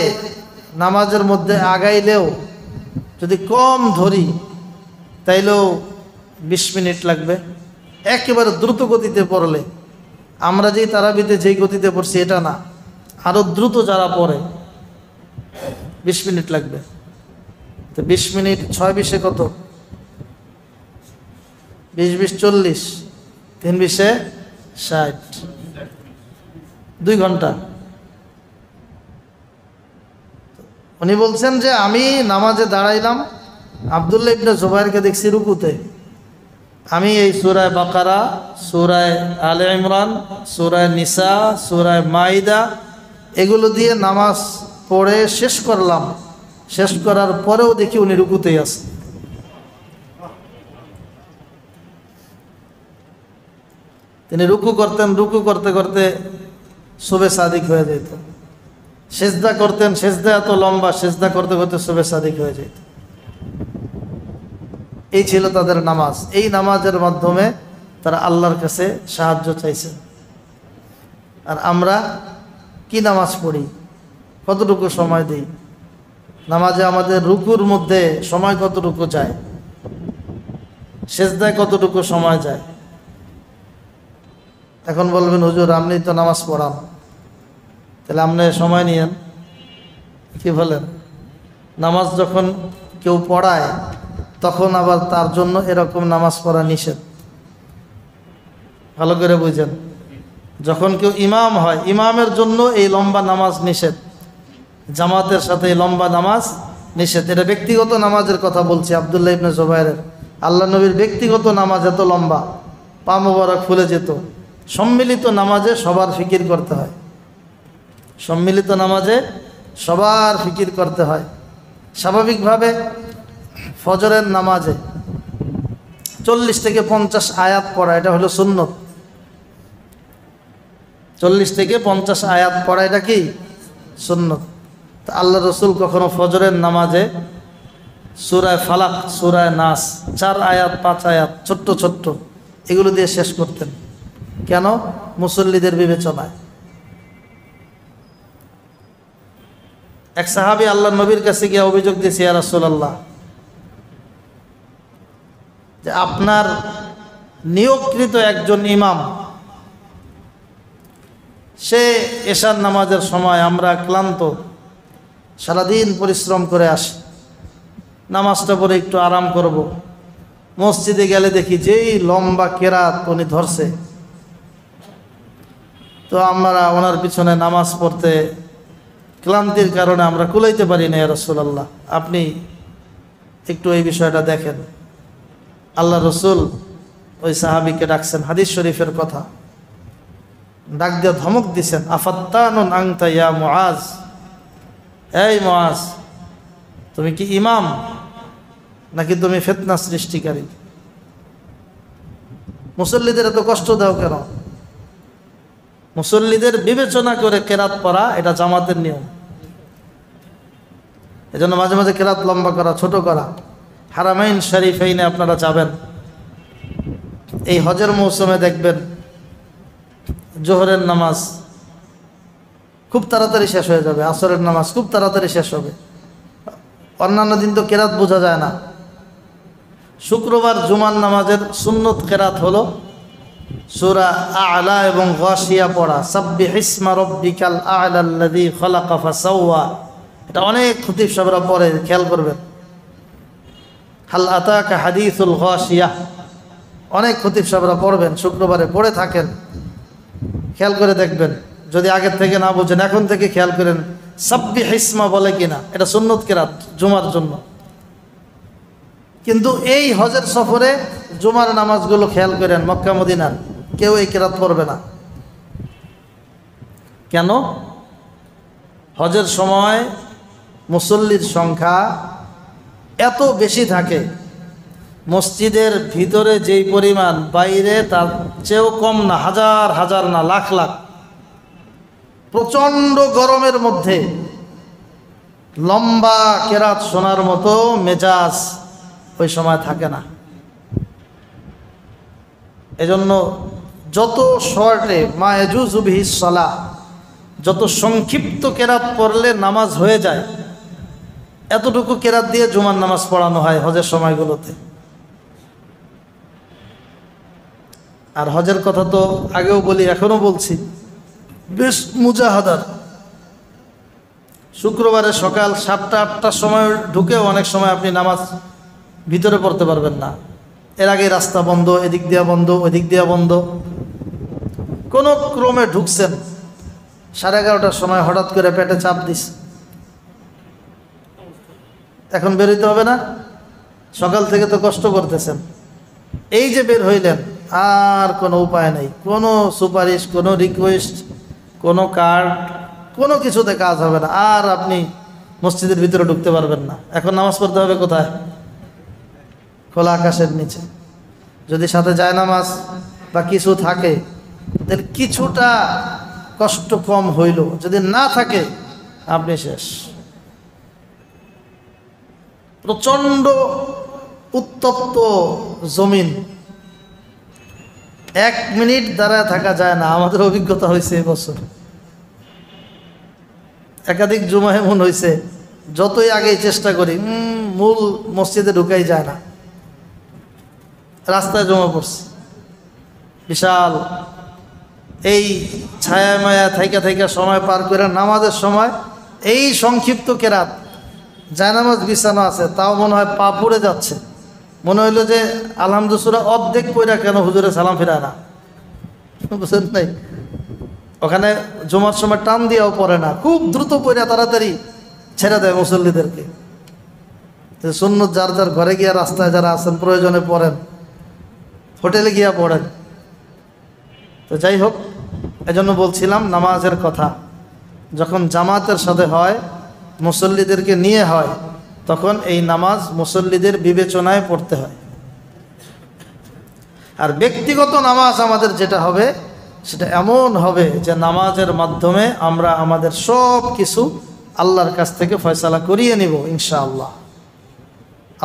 [SPEAKER 1] নামাজের মধ্যে আগাইলেও যদি কম ধরি তাইলেও 20 মিনিট লাগবে। একেবারে দ্রুত গতিতে পড়লে, আমরা যেই তারাবিতে যেই গতিতে পড়ছি এটা না, আরও দ্রুত যারা পড়ে 20 মিনিট লাগবে। তো 20 মিনিট 6 বিশে কত? 20 20 40, 3 বিশে 60, 2 ঘন্টা। উনি বলছেন যে আমি নামাজে দাঁড়াইলাম, আব্দুল্লাহ ইবনে জুবাইরকে দেখছি রুকুতে। আমি এই সূরা বাকারা, সূরা আলে ইমরান, সূরা নিসা, সূরা মাইদা এগুলো দিয়ে নামাজ পড়ে শেষ করলাম। শেষ করার পরেও দেখি উনি রুকুতেই আছেন। তিনি রুকু করতেন, রুকু করতে করতে সুবে সাদিক হয়ে যেত। সেজদা করতেন, সেজদা এত লম্বা, সেজদা করতে করতে সুবে সাদিক হয়ে যেত। এই ছিল তাদের নামাজ। এই নামাজের মাধ্যমে তারা আল্লাহর কাছে সাহায্য চাইছেন। আর আমরা কি নামাজ পড়ি, কতটুকু সময় দিই নামাজে? আমাদের রুকুর মধ্যে সময় কতটুকু যায়, সেজদায় কতটুকু সময় যায়? এখন বলবেন, হুজুর আপনি তো নামাজ পড়ান, তাহলে আপনি সময় নিয়েন। কি বলেন? নামাজ যখন কেউ পড়ায় তখন আবার তার জন্য এরকম নামাজ পড়া নিষেধ। ভালো করে বুঝেন, যখন কেউ ইমাম হয়, ইমামের জন্য এই লম্বা নামাজ নিষেধ, জামাতের সাথে এই লম্বা নামাজ নিষেধ। এটা ব্যক্তিগত নামাজের কথা বলছি, আব্দুল্লাহ ইবনে জুবাইরের। আল্লাহ নবীর ব্যক্তিগত নামাজ এত লম্বা, পা মোবারক ফুলে যেত। সম্মিলিত নামাজে সবার ফিকির করতে হয়, সম্মিলিত নামাজে সবার ফিকির করতে হয়। স্বাভাবিকভাবে ফজরের নামাজে 40 থেকে 50 আয়াত পড়া, এটা হলো সুন্নত। 40 থেকে 50 আয়াত পড়া, এটা কি সুন্নত। তা আল্লাহ রসুল কখনো ফজরের নামাজে সূরা ফালাক, সূরা নাস 4 আয়াত 5 আয়াত ছোট্ট ছোট্ট এগুলো দিয়ে শেষ করতেন। কেন? মুসল্লিদের বিবেচনায়। এক সাহাবী আল্লাহ নবীর কাছে গিয়ে অভিযোগ দিয়েছে, ইয়া রাসূলুল্লাহ, যে আপনার নিয়োগকৃত একজন ইমাম, সে এশার নামাজের সময় আমরা ক্লান্ত, সারাদিন পরিশ্রম করে আসি, নামাজটা পরে একটু আরাম করব, মসজিদে গেলে দেখি যেই লম্বা কেরাত উনি ধরছে, তো আমরা ওনার পিছনে নামাজ পড়তে ক্লান্তির কারণে আমরা কুলাইতে পারি না, ইয়া রাসূলুল্লাহ, আপনি একটু এই বিষয়টা দেখেন। আল্লাহ রসুল ওই সাহাবীকে ডাকছেন, হাদিস শরীফের কথা, ডাক দিয়ে ধমক দিছেন, আফাত্তানুন আনতা ইয়া মুআজ, এই মুআজ, তুমি কি ইমাম নাকি তুমি ফিতনা সৃষ্টিকারী? মুসল্লিদের এত কষ্ট দাও কেন? মুসল্লিদের বিবেচনা করে কেরাত পড়া এটা জামাতের নিয়ম। এজন্য মাঝে মাঝে কেরাত লম্বা করা, ছোট করা। হারামাইন শরীফাইনে আপনারা যাবেন, এই হজের মৌসুমে দেখবেন জোহরের নামাজ খুব তাড়াতাড়ি শেষ হয়ে যাবে, আসরের নামাজ খুব তাড়াতাড়ি শেষ হবে। অন্যান্য দিন তো কেরাত বোঝা যায় না। শুক্রবার জুমার নামাজের সুন্নত কেরাত হলো সূরা আ'লা এবং গাশিয়া পড়া, সাব্বিহিসমা রাব্বিকাল আ'লা আল্লাযী খালাকা ফাসাওয়া। এটা অনেক খতিব সাহেবরা পড়ে, খেয়াল করবেন। হাল আতাকা হাদিসুল গাশিয়া, অনেক খতিব সাহেবরা পড়বেন, শুক্রবারে পড়ে থাকেন, খেয়াল করে দেখবেন। যদি আগের থেকে না বুঝেন এখন থেকে খেয়াল করেন সাব্বিহিসমা বলে কিনা। এটা সুন্নত কেরাত জুমার জন্য। কিন্তু এই হজের সফরে জুমার নামাজগুলো খেয়াল করেন, মক্কা মদিনার কেউ এই কেরাত পড়বে না। কেন? হজের সময় মুসল্লির সংখ্যা এত বেশি থাকে, মসজিদের ভিতরে যেই পরিমাণ, বাইরে তার চেয়েও কম না, হাজার হাজার না, লাখ লাখ। প্রচণ্ড গরমের মধ্যে লম্বা কেরাত শোনার মতো মেজাজ ওই সময় থাকে না। এজন্য যত শর্টে মা ইয়াজুজু বিহি সালাহ, যত সংক্ষিপ্ত কেরাত পড়লে নামাজ হয়ে যায়, এতটুকু কেরাত দিয়ে জুমার নামাজ পড়ানো হয় হজের সময়গুলোতে। আর হজের কথা তো আগেও বলি, এখনও বলছি, বেশ মুজাহাদার। শুক্রবারে সকাল 7টা-8টার সময় ঢুকেও অনেক সময় আপনি নামাজ ভিতরে পড়তে পারবেন না। এর আগে রাস্তা বন্ধ, এদিক দিয়া বন্ধ, ওদিক দিয়া বন্ধ, কোনো ক্রমে ঢুকছেন। 11:30টার সময় হঠাৎ করে পেটে চাপ দিস, এখন বেরোইতে হবে না? সকাল থেকে তো কষ্ট করতেছেন, এই যে বের হইলেন, আর কোনো উপায় নেই, কোনো সুপারিশ, কোনো রিকোয়েস্ট, কোনো কার্ড, কোনো কিছুতে কাজ হবে না। আর আপনি মসজিদের ভিতরে ঢুকতে পারবেন না। এখন নামাজ পড়তে হবে কোথায়? খোলা আকাশের নিচে। যদি সাথে জায়নামাজ বা কিছু থাকে তাহলে কিছুটা কষ্ট কম হইল, যদি না থাকে আপনি শেষ। প্রচণ্ড উত্তপ্ত জমিন, 1 মিনিট দাঁড়ায় থাকা যায় না। আমাদের অভিজ্ঞতা হয়েছে এবছর, একাধিক জুমা এমন হয়েছে, যতই আগেই চেষ্টা করি মূল মসজিদে ঢুকাই যায় না, রাস্তায় জমা পড়ছে। বিশাল এই ছায়া মায়া থাইকা থাইকা সময় পার করে নামাজের সময় এই সংক্ষিপ্ত কেরাত, জায়নামাজ বিছানো আছে, তাও মনে হয় পা পুড়ে যাচ্ছে। মনে হইলো যে আলহামদুলিল্লাহ অর্ধেক কইরা কেন হুজুরে সালাম ফিরায় না, বুঝলেন নাই? ওখানে জমার সময় টান দিয়েও পড়ে না, খুব দ্রুত পড়ে তাড়াতাড়ি ছেড়ে দেয় মুসল্লিদেরকে। সুন্নত যার যার ঘরে গিয়া, রাস্তায় যারা আছেন প্রয়োজনে পড়েন, হোটেলে গিয়া পড়েন। তো যাই হোক, এজন্য বলছিলাম নামাজের কথা যখন জামাতের সাথে হয়, মুসল্লিদেরকে নিয়ে হয়, তখন এই নামাজ মুসল্লিদের বিবেচনায় পড়তে হয়। আর ব্যক্তিগত নামাজ আমাদের যেটা হবে সেটা এমন হবে যে নামাজের মাধ্যমে আমরা আমাদের সব কিছু আল্লাহর কাছ থেকে ফয়সালা করিয়ে নিব ইনশাআল্লাহ।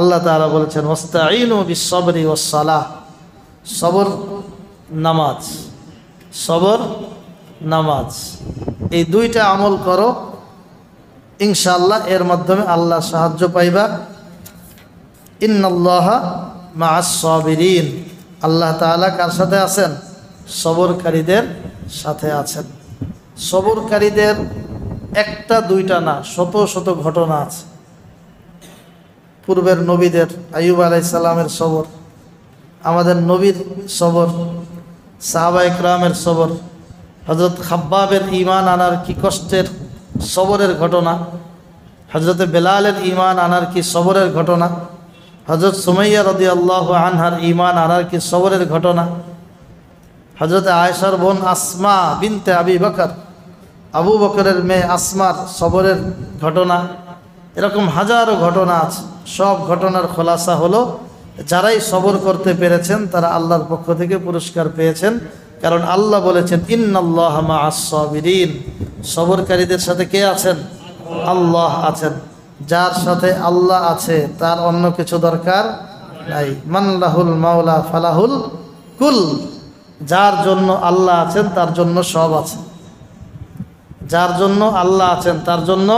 [SPEAKER 1] আল্লাহ তাআলা বলেছেন ওয়াস্তাঈনু বিস-সাবরি ওয়াস-সালাহ, সবর নামাজ, সবর নামাজ, এই দুইটা আমল করো ইনশাআল্লাহ, এর মাধ্যমে আল্লাহ সাহায্য পাইবা। ইন্নাল্লাহা মা'আস-সাবিরিন, আল্লাহ তাআলা কার সাথে আছেন? সবরকারীদের সাথে আছেন। সবরকারীদের একটা দুইটা না, শত শত ঘটনা আছে। পূর্বের নবীদের, আইয়ুব আলাইহিস সালামের সবর, আমাদের নবীর সবর, সাহাবা ইকরামের সবর, হযরত খাব্বাবের ঈমান আনার কি কষ্টের সবরের ঘটনা, হযরত বেলালের ঈমান আনার কি সবরের ঘটনা, হযরত সুমাইয়া রাদিয়াল্লাহু আনহার ঈমান আনার কি সবরের ঘটনা, হযরত আয়েশার বোন আসমা বিনতে আবি বকর, আবু বকরের মেয়ে আসমার সবরের ঘটনা, এরকম হাজারো ঘটনা আছে। সব ঘটনার খোলাসা হলো যারাই সবর করতে পেরেছেন তারা আল্লাহর পক্ষ থেকে পুরস্কার পেয়েছেন। কারণ আল্লাহ বলেছেন ইন্নাল্লাহা মাআস সাবিরিন, সবরকারীদের সাথে কে আছেন? আল্লাহ আছেন। যার সাথে আল্লাহ আছে তার অন্য কিছু দরকার নাই। মান লাহুল মাওলা ফালাহুল কুল, যার জন্য আল্লাহ আছেন তার জন্য সব আছে। যার জন্য আল্লাহ আছেন তার জন্য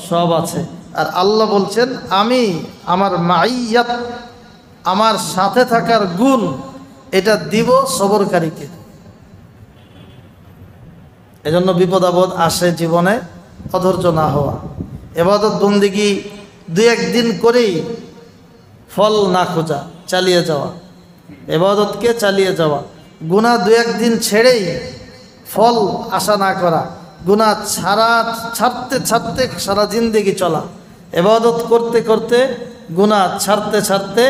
[SPEAKER 1] সব আছে। আর আল্লাহ বলছেন আমি আমার মাইয়াত, আমার সাথে থাকার গুণ এটা দিব সবরকারীকে। এজন্য বিপদ আপদ আসে জীবনে, অধৈর্য না হওয়া, ইবাদত বন্দেগী দুই একদিন করেই ফল না খোঁজা, চালিয়ে যাওয়া, ইবাদতকে চালিয়ে যাওয়া। গুনাহ দুই একদিন ছেড়েই ফল আশা না করা, গুনাহ ছাড়তে ছাড়তে সারা জিন্দেগি চলা, ইবাদত করতে করতে গুনাহ ছাড়তে ছাড়তে,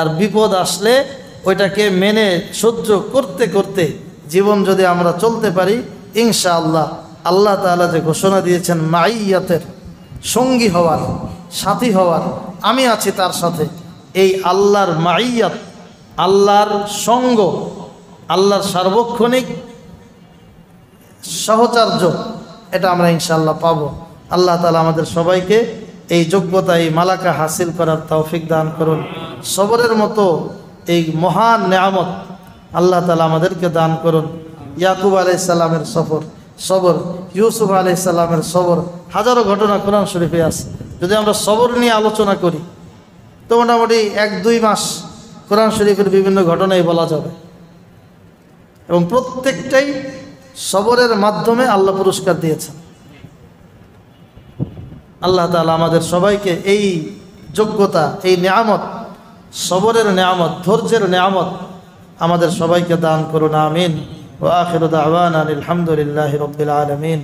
[SPEAKER 1] আর বিপদ আসলে ওইটাকে মেনে সহ্য করতে করতে জীবন যদি আমরা চলতে পারি ইনশাআল্লাহ, আল্লাহ তাআলা যে ঘোষণা দিয়েছেন মাইয়াতের, সঙ্গী হওয়ার, সাথী হওয়ার, আমি আছি তার সাথে, এই আল্লাহর মাইয়াত, আল্লাহর সঙ্গ, আল্লাহর সার্বক্ষণিক সহচর্য, এটা আমরা ইনশাআল্লাহ পাবো। আল্লাহ তাআলা আমাদের সবাইকে এই যোগ্যতা, এই মালাকা হাসিল করার তৌফিক দান করুন। সবরের মতো এই মহান নেয়ামত আল্লাহ তাআলা আমাদেরকে দান করুন। ইয়াকুব আলাইহিস সালামের সবর, ইউসুফ আলাইহিস সালামের সবর, হাজারো ঘটনা কোরআন শরীফে আছে। যদি আমরা সবর নিয়ে আলোচনা করি তো মোটামুটি 1-2 মাস কোরআন শরীফের বিভিন্ন ঘটনাই বলা যাবে, এবং প্রত্যেকটাই সবরের মাধ্যমে আল্লাহ পুরস্কার দিয়েছেন। আল্লাহ তাআলা আমাদের সবাইকে এই যোগ্যতা, এই নেয়ামত, সবরের নেয়ামত, ধৈর্যের নেয়ামত আমাদের সবাইকে দান করুন। আমিন। ওয়া আখিরু দাওয়ানা আলহামদুলিল্লাহি রাব্বিল আলামিন।